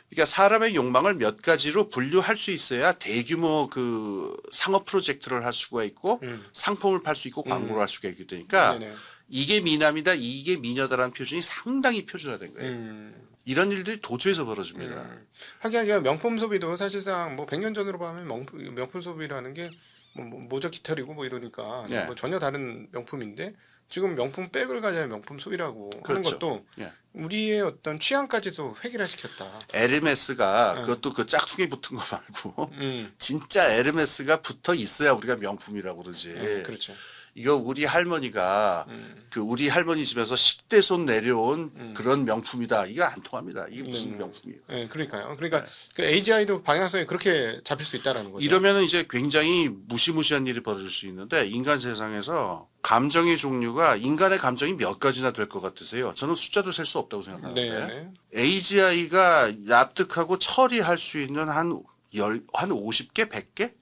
그러니까 사람의 욕망을 몇 가지로 분류할 수 있어야 대규모 그 상업 프로젝트를 할 수가 있고 상품을 팔 수 있고 광고를 할 수가 있게 되니까 네네. 이게 미남이다, 이게 미녀다라는 표준이 상당히 표준화된 거예요. 이런 일들이 도처에서 벌어집니다. 하긴 명품 소비도 사실상 뭐 100년 전으로 보면 명품 소비라는 게 뭐 모자 깃털이고 뭐 이러니까 예. 뭐 전혀 다른 명품인데 지금 명품 백을 가져야 명품 소비라고 하는 그렇죠. 것도 예. 우리의 어떤 취향까지도 획일화시켰다. 에르메스가 그것도 그 짝퉁이 붙은 거 말고 진짜 에르메스가 붙어 있어야 우리가 명품이라고 그러지. 그렇죠. 이거 우리 할머니가 그 우리 할머니 집에서 10대 손 내려온 그런 명품이다. 이거 안 통합니다. 이게 무슨 명품이에요. 네, 그러니까요. 그러니까 그 AGI도 방향성이 그렇게 잡힐 수 있다라는 거죠. 이러면은 이제 굉장히 무시무시한 일이 벌어질 수 있는데 인간 세상에서 감정의 종류가 인간의 감정이 몇 가지나 될 것 같으세요? 저는 숫자도 셀 수 없다고 생각하는데 네. AGI가 납득하고 처리할 수 있는 한 50개, 100개?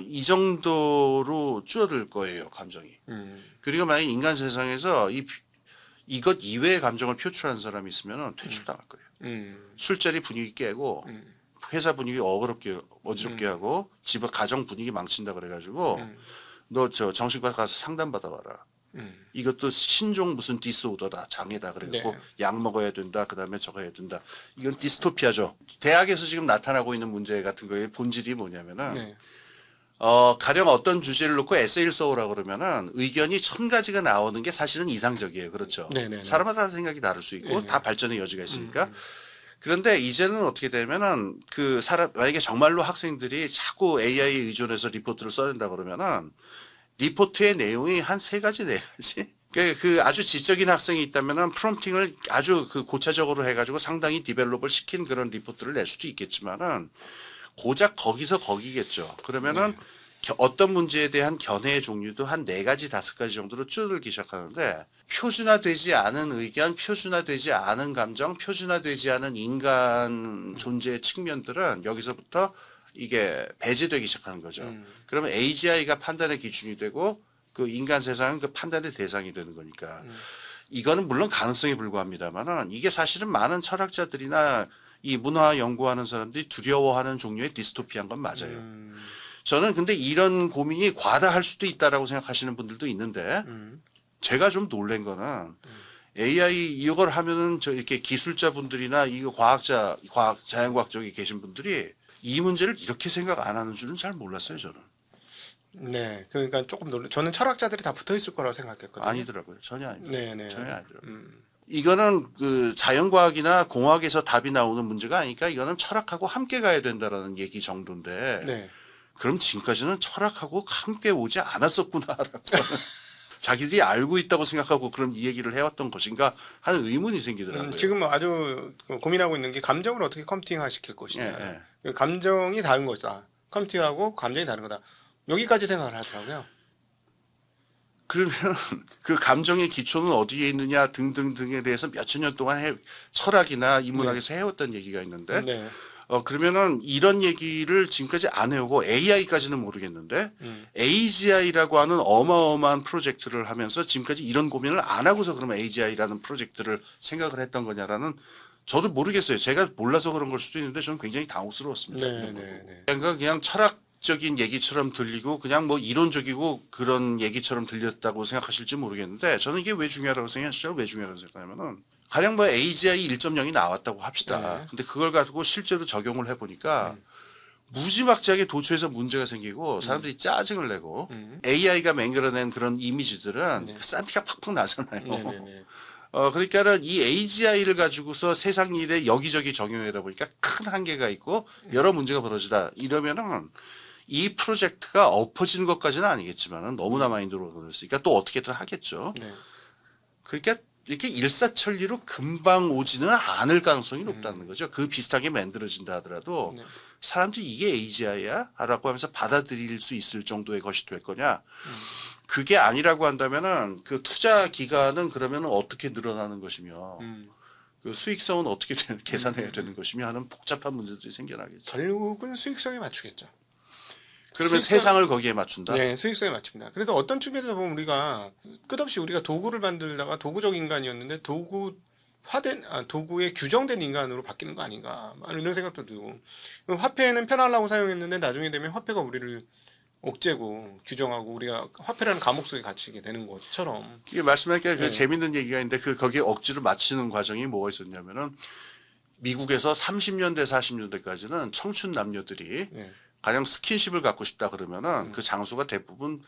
이 정도로 줄어들 거예요, 감정이. 그리고 만약 인간 세상에서 이것 이외의 감정을 표출하는 사람이 있으면 퇴출당할 거예요. 술자리 분위기 깨고 회사 분위기 어지럽게 하고 집 가정 분위기 망친다 그래가지고 너 저 정신과 가서 상담 받아와라. 이것도 신종 무슨 디스오더다, 장애다 그래갖고 네. 약 먹어야 된다, 그다음에 저거 해야 된다. 이건 디스토피아죠. 대학에서 지금 나타나고 있는 문제 같은 거의 본질이 뭐냐면은 네. 가령 어떤 주제를 놓고 에세이를 써오라고 그러면은 의견이 1000가지가 나오는 게 사실은 이상적이에요. 그렇죠. 네네네. 사람마다 생각이 다를 수 있고 네. 다 발전의 여지가 있으니까. 그런데 이제는 어떻게 되면은 그 사람 만약에 정말로 학생들이 자꾸 AI에 의존해서 리포트를 써낸다 그러면은 리포트의 내용이 한 3가지, 4가지. 그 아주 지적인 학생이 있다면은 프롬프팅을 아주 그 고차적으로 해가지고 상당히 디벨롭을 시킨 그런 리포트를 낼 수도 있겠지만은 고작 거기서 거기겠죠. 그러면은 어떤 문제에 대한 견해의 종류도 한 4가지, 5가지 정도로 줄어들기 시작하는데 표준화되지 않은 의견, 표준화되지 않은 감정, 표준화되지 않은 인간 존재의 측면들은 여기서부터 이게 배제되기 시작하는 거죠. 그러면 AGI가 판단의 기준이 되고 그 인간 세상은 그 판단의 대상이 되는 거니까 이거는 물론 가능성에 불과합니다만은 이게 사실은 많은 철학자들이나 이 문화 연구하는 사람들이 두려워하는 종류의 디스토피아인 건 맞아요. 저는 근데 이런 고민이 과다할 수도 있다라고 생각하시는 분들도 있는데 제가 좀 놀란 거는 AI 이걸 하면은 저 이렇게 기술자분들이나 이거 자연과학 쪽에 계신 분들이 이 문제를 이렇게 생각 안 하는 줄은 잘 몰랐어요, 저는. 네, 그러니까 조금 저는 철학자들이 다 붙어 있을 거라고 생각했거든요. 아니더라고요. 전혀 아닙니다. 네. 전혀 아니더라고요. 이거는 그 자연과학이나 공학에서 답이 나오는 문제가 아니니까 이거는 철학하고 함께 가야 된다라는 얘기 정도인데 네. 그럼 지금까지는 철학하고 함께 오지 않았었구나라고 자기들이 알고 있다고 생각하고 그럼 이 얘기를 해왔던 것인가 하는 의문이 생기더라고요. 지금 아주 고민하고 있는 게 감정을 어떻게 컴퓨팅화 시킬 것이냐. 예. 감정이 다른 거다. 컴퓨팅하고 감정이 다른 거다. 여기까지 생각을 하더라고요. 그러면 그 감정의 기초는 어디에 있느냐 등등등에 대해서 몇천 년 동안 철학이나 인문학에서 해왔던 얘기가 있는데 네. 그러면은 이런 얘기를 지금까지 안 해오고 AI까지는 모르겠는데 AGI라고 하는 어마어마한 프로젝트를 하면서 지금까지 이런 고민을 안 하고서 그러면 AGI라는 프로젝트를 생각을 했던 거냐라는 저도 모르겠어요. 제가 몰라서 그런 걸 수도 있는데 저는 굉장히 당혹스러웠습니다. 네. 그냥 철학적인 얘기처럼 들리고 그냥 뭐 이론적이고 그런 얘기처럼 들렸다고 생각하실지 모르겠는데 저는 이게 왜 중요하다고 생각하시죠? 왜 중요하다고 생각하냐면은 가령 뭐 AGI 1.0이 나왔다고 합시다. 네. 근데 그걸 가지고 실제로 적용을 해보니까 무지막지하게 도처에서 문제가 생기고 사람들이 짜증을 내고 AI가 만들어낸 그런 이미지들은 산티가 팍팍 나잖아요. 네. 그러니까는 이 AGI를 가지고서 세상 일에 여기저기 적용하다 보니까 큰 한계가 있고 여러 문제가 벌어지다. 이러면은 이 프로젝트가 엎어지는 것까지는 아니겠지만은 너무나 많이 들어오니까 또 어떻게든 하겠죠. 네. 그러니까 이렇게 일사천리로 금방 오지는 않을 가능성이 높다는 거죠. 그 비슷하게 만들어진다 하더라도 사람들이 이게 AGI야? 라고 하면서 받아들일 수 있을 정도의 것이 될 거냐. 그게 아니라고 한다면은 그 투자 기간은 그러면 어떻게 늘어나는 것이며 그 수익성은 어떻게 계산해야 되는 것이며 하는 복잡한 문제들이 생겨나겠죠. 결국은 수익성에 맞추겠죠. 그러면 세상을 거기에 맞춘다? 네, 수익성에 맞춥니다. 그래서 어떤 측면에서 보면 우리가 끝없이 우리가 도구를 만들다가 도구적 인간이었는데 도구에 규정된 인간으로 바뀌는 거 아닌가 이런 생각도 들고 화폐는 편하려고 사용했는데 나중에 되면 화폐가 우리를 옥죄고 규정하고 우리가 화폐라는 감옥 속에 갇히게 되는 것처럼 이게 말씀하니까 그 재밌는 얘기가 있는데 거기에 억지로 맞추는 과정이 뭐가 있었냐면은 미국에서 30년대 40년대까지는 청춘 남녀들이 가령 스킨십을 갖고 싶다 그러면은 그 장소가 대부분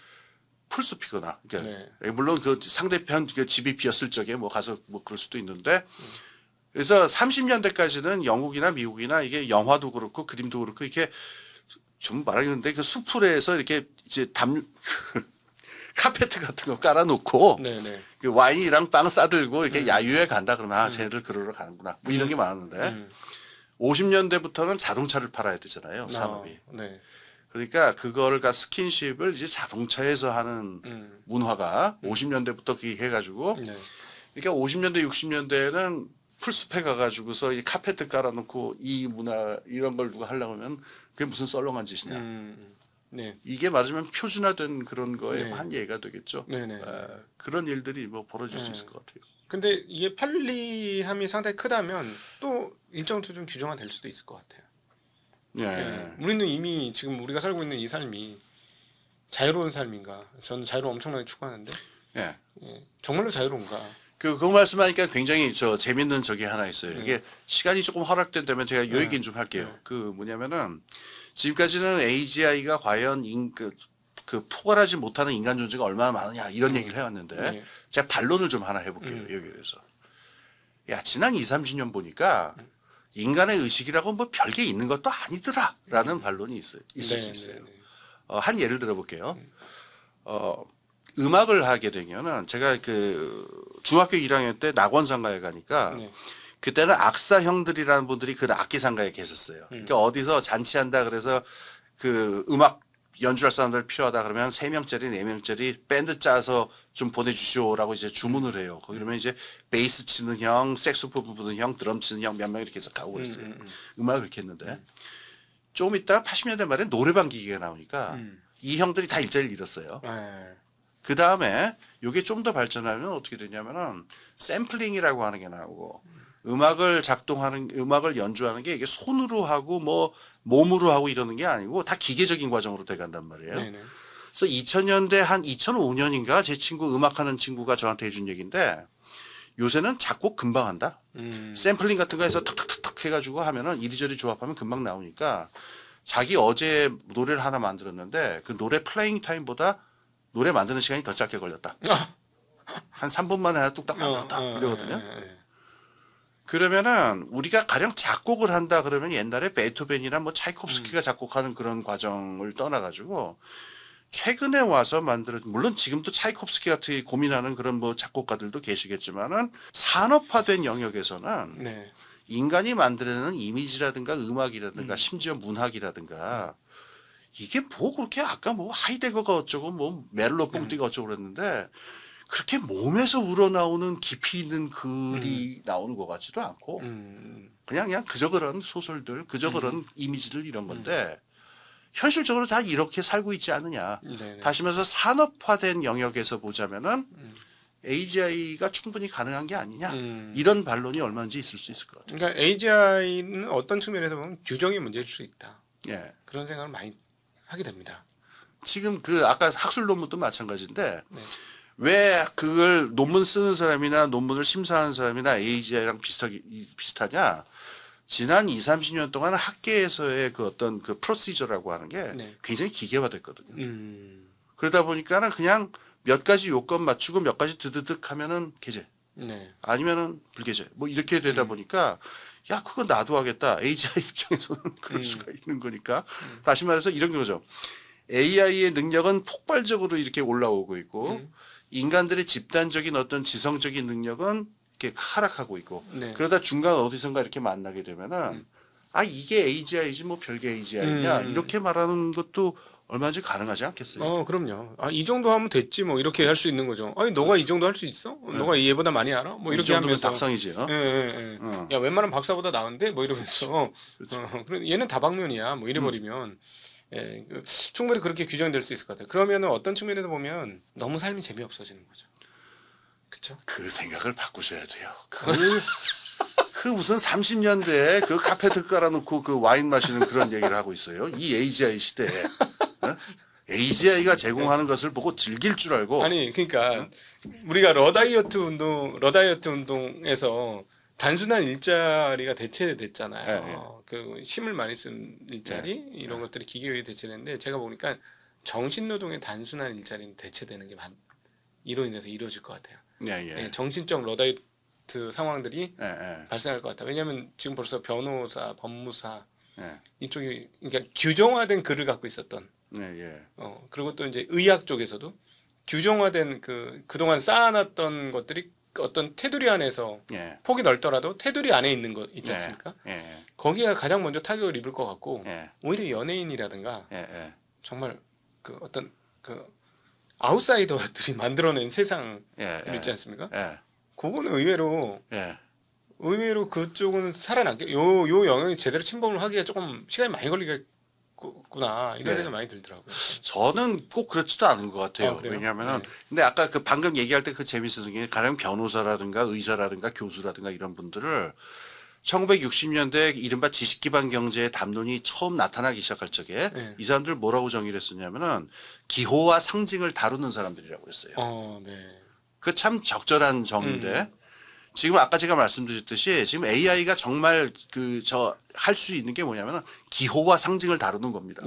풀숲이거나 그러니까 물론 그 상대편 그 집이 비었을 적에 뭐 가서 뭐 그럴 수도 있는데 그래서 30년대까지는 영국이나 미국이나 이게 영화도 그렇고 그림도 그렇고 이렇게 좀 말하겠는데 그 수풀에서 이렇게 이제 카페트 같은 거 깔아놓고 그 와인이랑 빵 싸들고 이렇게 야유회 간다 그러면 쟤네들 그러러 가는구나 뭐 이런 게 많았는데 50년대부터는 자동차를 팔아야 되잖아요 산업이. 그러니까 그거를 스킨십을 이제 자동차에서 하는 문화가 50년대부터 그게 해가지고 그러니까 50년대 60년대에는 풀숲에 가가지고서 이 카페트 깔아놓고 이 문화 이런 걸 누가 하려고 하면 그게 무슨 썰렁한 짓이냐. 이게 말하자면 표준화된 그런 거에 한 예가 되겠죠. 그런 일들이 뭐 벌어질 수 있을 것 같아요. 근데 이게 편리함이 상당히 크다면 또 일정 수준 규정화 될 수도 있을 것 같아요. 우리는 이미 지금 우리가 살고 있는 이 삶이 자유로운 삶인가? 저는 자유를 엄청나게 추구하는데 정말로 자유로운가? 그 말씀하니까 굉장히 재밌는 적이 하나 있어요. 이게 시간이 조금 허락된다면 제가 요 얘기는 좀 할게요. 그 뭐냐면은 지금까지는 AGI가 과연 그 포괄하지 못하는 인간 존재가 얼마나 많으냐 이런 얘기를 해왔는데 제가 반론을 좀 하나 해볼게요. 여기에 대해서. 야 지난 20, 30년 보니까 인간의 의식이라고 뭐 별게 있는 것도 아니더라라는 반론이 있을 수 있어요. 한 예를 들어볼게요. 음악을 하게 되면은 제가 그 중학교 1학년 때 낙원상가에 가니까 그때는 악사 형들이라는 분들이 그 악기상가에 계셨어요. 그러니까 어디서 잔치한다 그래서 그 음악 연주할 사람들 필요하다 그러면 3명짜리, 4명짜리 밴드 짜서 좀 보내주시오라고 이제 주문을 해요. 그러면 이제 베이스 치는 형, 색소폰 부는 형, 드럼 치는 형 몇 명 이렇게 해서 가고 그랬어요. 음악을 이렇게 했는데 조금 있다 80년대 말에 노래방 기계가 나오니까 이 형들이 다 일자리를 잃었어요. 그 다음에 이게 좀 더 발전하면 어떻게 되냐면은 샘플링이라고 하는 게 나오고 음악을 연주하는 게 이게 손으로 하고 뭐 몸으로 하고 이러는 게 아니고 다 기계적인 과정으로 돼 간단 말이에요. 네네. 그래서 2000년대 한 2005년인가 제 친구 음악하는 친구가 저한테 해준 얘기인데 요새는 작곡 금방 한다. 샘플링 같은 거 해서 탁탁탁탁 해가지고 하면은 이리저리 조합하면 금방 나오니까 자기 어제 노래를 하나 만들었는데 그 노래 플레잉 타임보다 노래 만드는 시간이 더 짧게 걸렸다. 한 3분 만에 하나 뚝딱 만들었다. 이러거든요. 그러면은 우리가 가령 작곡을 한다 그러면 옛날에 베토벤이나 뭐 차이콥스키가 작곡하는 그런 과정을 떠나가지고 최근에 와서 만들어 물론 지금도 차이콥스키 같은 고민하는 그런 뭐 작곡가들도 계시겠지만은 산업화된 영역에서는 인간이 만들어내는 이미지라든가 음악이라든가 심지어 문학이라든가 이게 뭐 그렇게 아까 뭐 하이데거가 어쩌고 뭐 멜로 뽕띠가 어쩌고 그랬는데 그렇게 몸에서 우러나오는 깊이 있는 글이 나오는 것 같지도 않고 그냥 그저 그런 소설들 그저 그런 이미지들 이런 건데 현실적으로 다 이렇게 살고 있지 않느냐. 다시 말해서 산업화된 영역에서 보자면은 AGI가 충분히 가능한 게 아니냐. 이런 반론이 얼마든지 있을 수 있을 것 같아요. 그러니까 AGI는 어떤 측면에서 보면 규정의 문제일 수 있다. 예. 그런 생각을 많이 하게 됩니다. 지금 그 아까 학술 논문도 마찬가지인데 왜 그걸 논문 쓰는 사람이나 논문을 심사하는 사람이나 AGI랑 비슷하냐? 지난 20-30년 동안 학계에서의 그 어떤 그 프로시저라고 하는 게 굉장히 기계화됐거든요. 그러다 보니까는 그냥 몇 가지 요건 맞추고 몇 가지 드드득 하면은 게재. 아니면은 불게재. 뭐 이렇게 되다 보니까 야, 그건 나도 하겠다. AGI 입장에서는 그럴 수가 있는 거니까. 다시 말해서 이런 거죠. AI의 능력은 폭발적으로 이렇게 올라오고 있고 인간들의 집단적인 어떤 지성적인 능력은 이렇게 하락하고 있고 그러다 중간 어디선가 이렇게 만나게 되면은 아 이게 AGI지 뭐 별게 AGI냐 이렇게 말하는 것도 얼마든지 가능하지 않겠어요? 그럼요. 아, 이 정도 하면 됐지 뭐 이렇게 할 수 있는 거죠. 아니 너가 이 정도 할 수 있어? 너가 얘보다 많이 알아? 뭐 이렇게 하면서 박상이지요. 야 웬만하면 박사보다 나은데 뭐 이러면서 그래 얘는 다방면이야 뭐 이래버리면 충분히 그렇게 규정될 수 있을 것 같아요. 그러면은 어떤 측면에서 보면 너무 삶이 재미없어지는 거죠. 그렇죠? 그 생각을 바꾸셔야 돼요. 그 무슨 30년대에 그 카페트 깔아놓고 그 와인 마시는 그런 얘기를 하고 있어요. 이 AGI 시대에. AGI가 제공하는 것을 보고 즐길 줄 알고. 아니 그러니까 우리가 러다이어트 운동에서 단순한 일자리가 대체됐잖아요. 그 힘을 많이 쓴 일자리 이런 것들이 기계에 대체됐는데 제가 보니까 정신노동의 단순한 일자리는 대체되는 게 이로 인해서 이루어질 것 같아요. 정신적 러다이어트 상황들이 발생할 것 같다. 왜냐하면 지금 벌써 변호사, 법무사 이쪽이 그러니까 규정화된 글을 갖고 있었던 그리고 또 이제 의학 쪽에서도 규정화된 그동안 쌓아놨던 것들이 어떤 테두리 안에서 폭이 넓더라도 테두리 안에 있는 거 있지 않습니까? 거기가 가장 먼저 타격을 입을 것 같고 오히려 연예인이라든가 정말 그 어떤 그 아웃사이더들이 만들어낸 세상 있지 않습니까? 그거는 의외로 그쪽은 살아남게 요 영역이 제대로 침범을 하기가 조금 시간이 많이 걸리겠구나 이런 생각이 많이 들더라고요. 저는 꼭 그렇지도 않은 것 같아요. 왜냐하면은 근데 아까 그 방금 얘기할 때 그 재밌었던 게 가령 변호사라든가 의사라든가 교수라든가 이런 분들을 1960년대 이른바 지식기반 경제의 담론이 처음 나타나기 시작할 적에 이 사람들 뭐라고 정의를 했었냐면은 기호와 상징을 다루는 사람들이라고 그랬어요. 그 참 적절한 정의인데 지금 아까 제가 말씀드렸듯이 지금 AI가 정말 할 수 있는 게 뭐냐면은 기호와 상징을 다루는 겁니다.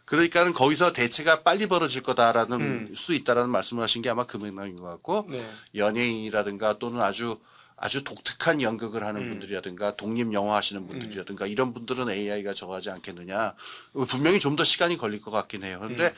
그러니까는 거기서 대체가 빨리 벌어질 거다라는 수 있다라는 말씀을 하신 게 아마 그 맥락인 것 같고 연예인이라든가 또는 아주 아주 독특한 연극을 하는 분들이라든가 독립 영화 하시는 분들이라든가 이런 분들은 AI가 저하지 않겠느냐. 분명히 좀 더 시간이 걸릴 것 같긴 해요. 그런데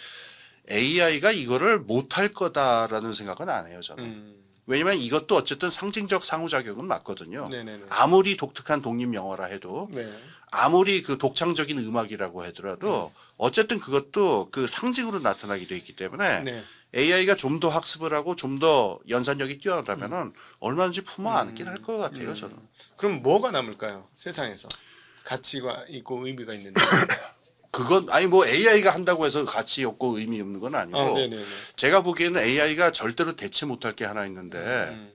AI가 이거를 못할 거다라는 생각은 안 해요, 저는. 왜냐면 이것도 어쨌든 상징적 상호작용은 맞거든요. 네네네. 아무리 독특한 독립 영화라 해도 네. 아무리 그 독창적인 음악이라고 하더라도 어쨌든 그것도 그 상징으로 나타나게 돼 있기 때문에 네. AI가 좀 더 학습을 하고 좀 더 연산력이 뛰어나다면은 얼마든지 품어 안긴 할 것 같아요, 저는. 그럼 뭐가 남을까요? 세상에서 가치가 있고 의미가 있는데. 그건 아니 뭐 AI가 한다고 해서 가치 없고 의미 없는 건 아니고 네네네. 제가 보기에는 AI가 절대로 대체 못할 게 하나 있는데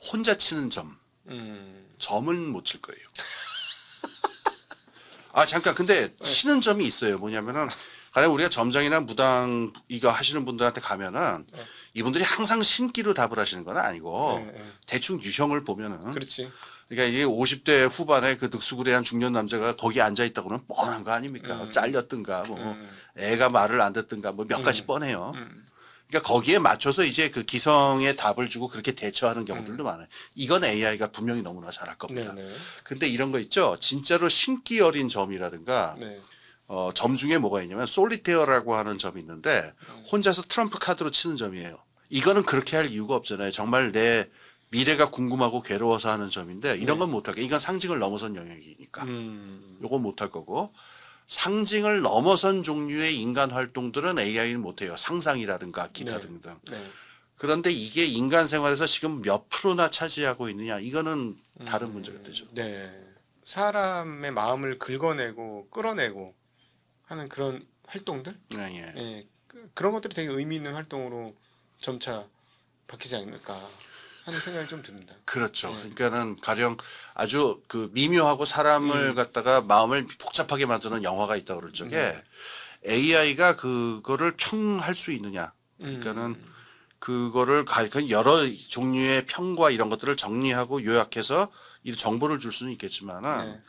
혼자 치는 점은 못 칠 거예요. 아 잠깐 근데 치는 점이 있어요. 뭐냐면은 가령 우리가 점장이나 무당 이거 하시는 분들한테 가면은 이분들이 항상 신기로 답을 하시는 건 아니고 대충 유형을 보면은 그렇지. 그러니까 이게 50대 후반에 그 늑수구레한 중년 남자가 거기 앉아 있다 그러면 뻔한 거 아닙니까? 잘렸든가 뭐 애가 말을 안 듣든가 뭐 몇 가지 뻔해요. 그러니까 거기에 맞춰서 이제 그 기성의 답을 주고 그렇게 대처하는 경우들도 많아요. 이건 AI가 분명히 너무나 잘할 겁니다. 네네. 근데 이런 거 있죠. 진짜로 신기 어린 점이라든가 네. 점 중에 뭐가 있냐면 솔리테어라고 하는 점이 있는데 혼자서 트럼프 카드로 치는 점이에요. 이거는 그렇게 할 이유가 없잖아요. 정말 내 미래가 궁금하고 괴로워서 하는 점인데 이런 건 못하게. 이건 상징을 넘어선 영역이니까. 요건 못할 거고 상징을 넘어선 종류의 인간 활동들은 AI는 못해요. 상상이라든가 기타 네. 등등. 네. 그런데 이게 인간 생활에서 지금 몇 프로나 차지하고 있느냐 이거는 다른 문제가 되죠. 네. 사람의 마음을 긁어내고 끌어내고 하는 그런 활동들? 예. 예. 그런 것들이 되게 의미 있는 활동으로 점차 바뀌지 않을까 하는 생각이 좀 듭니다. 그렇죠. 그러니까는 가령 아주 그 미묘하고 사람을 갖다가 마음을 복잡하게 만드는 영화가 있다고 그럴 적에 AI가 그거를 평할 수 있느냐. 그러니까는 그거를 여러 종류의 평과 이런 것들을 정리하고 요약해서 이 정보를 줄 수는 있겠지만은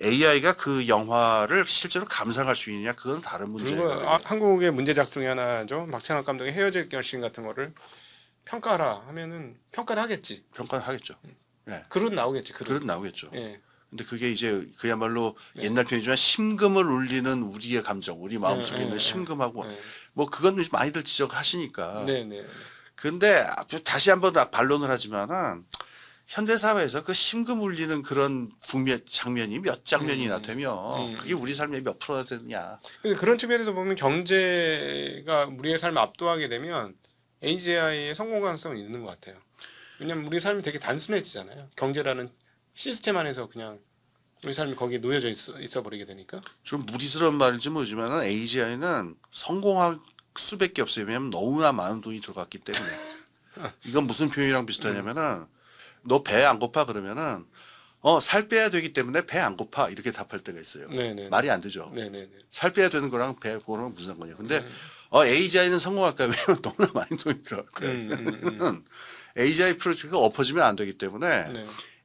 AI가 그 영화를 실제로 감상할 수 있느냐 그건 다른 문제거든요. 한국의 문제작 중에 하나죠. 박찬욱 감독의 헤어질 결심 같은 거를 평가하라 하면은 평가를 하겠지. 평가를 하겠죠. 예. 글은 나오겠지. 그런 나오겠죠. 예. 근데 그게 이제 그야말로 옛날 표현이지만 심금을 울리는 우리의 감정, 우리 마음속에 있는 심금하고 뭐 그건 많이들 지적하시니까. 네네. 근데 다시 한번 반론을 하지만은 현대 사회에서 그 심금 울리는 그런 장면이 몇 장면이나 되면 그게 우리 삶의 몇 프로나 되느냐. 그래서 그런 측면에서 보면 경제가 우리의 삶을 압도하게 되면 AGI의 성공 가능성은 있는 것 같아요. 왜냐하면 우리 삶이 되게 단순해지잖아요. 경제라는 시스템 안에서 그냥 우리 삶이 거기에 놓여져 있어 버리게 되니까. 좀 무리스러운 말인지 모르지만은 AGI는 성공할 수밖에 없어요. 왜냐하면 너무나 많은 돈이 들어갔기 때문에. 이건 무슨 표현이랑 비슷하냐면은 너 배 안 고파 그러면은 살 빼야 되기 때문에 배 안 고파 이렇게 답할 때가 있어요. 네네. 말이 안 되죠. 네네네. 살 빼야 되는 거랑 배 고는 무슨 상관이에요. 근데 AGI는 성공할까 왜냐면 너무나 많이 돈이 들어갈 거예요. AGI 프로젝트가 엎어지면 안 되기 때문에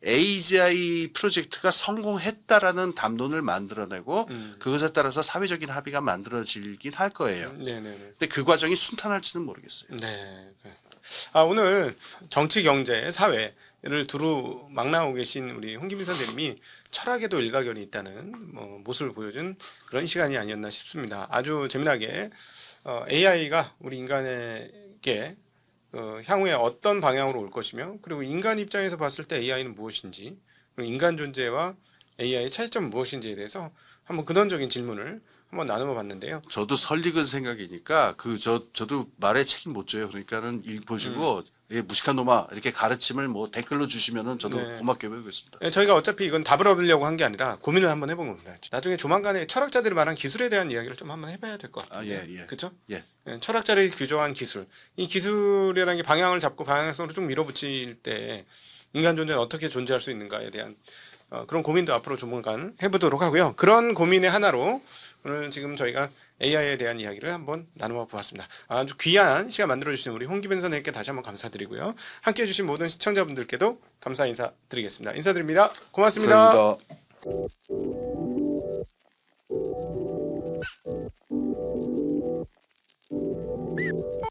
AGI 프로젝트가 성공했다라는 담론을 만들어내고 그것에 따라서 사회적인 합의가 만들어지긴 할 거예요. 네네네. 근데 그 과정이 순탄할지는 모르겠어요. 네. 오늘 정치, 경제, 사회를 두루 막 나오고 계신 우리 홍기민 선생님이 철학에도 일가견이 있다는 모습을 보여준 그런 시간이 아니었나 싶습니다. 아주 재미나게 AI가 우리 인간에게 향후에 어떤 방향으로 올 것이며 그리고 인간 입장에서 봤을 때 AI는 무엇인지 그리고 인간 존재와 AI의 차이점은 무엇인지에 대해서 한번 근원적인 질문을 한번 나누어 봤는데요. 저도 설익은 생각이니까 저도 말에 책임 못 져요. 그러니까는 보시고 무식한 놈아 이렇게 가르침을 뭐 댓글로 주시면은 저도 고맙게 배우겠습니다. 네, 저희가 어차피 이건 답을 얻으려고 한 게 아니라 고민을 한번 해본 겁니다. 나중에 조만간에 철학자들이 말한 기술에 대한 이야기를 좀 한번 해봐야 될 것 같아요. 예. 그렇죠? 예. 철학자들이 규정한 기술, 이 기술이라는 게 방향을 잡고 방향성으로 쭉 밀어붙일 때 인간 존재는 어떻게 존재할 수 있는가에 대한 그런 고민도 앞으로 조만간 해보도록 하고요. 그런 고민의 하나로 오늘 지금 저희가 AI에 대한 이야기를 한번 나누어 보았습니다. 아주 귀한 시간 만들어주신 우리 홍기빈 선생님께 다시 한번 감사드리고요. 함께해 주신 모든 시청자분들께도 감사 인사드리겠습니다. 인사드립니다. 고맙습니다. 감사합니다.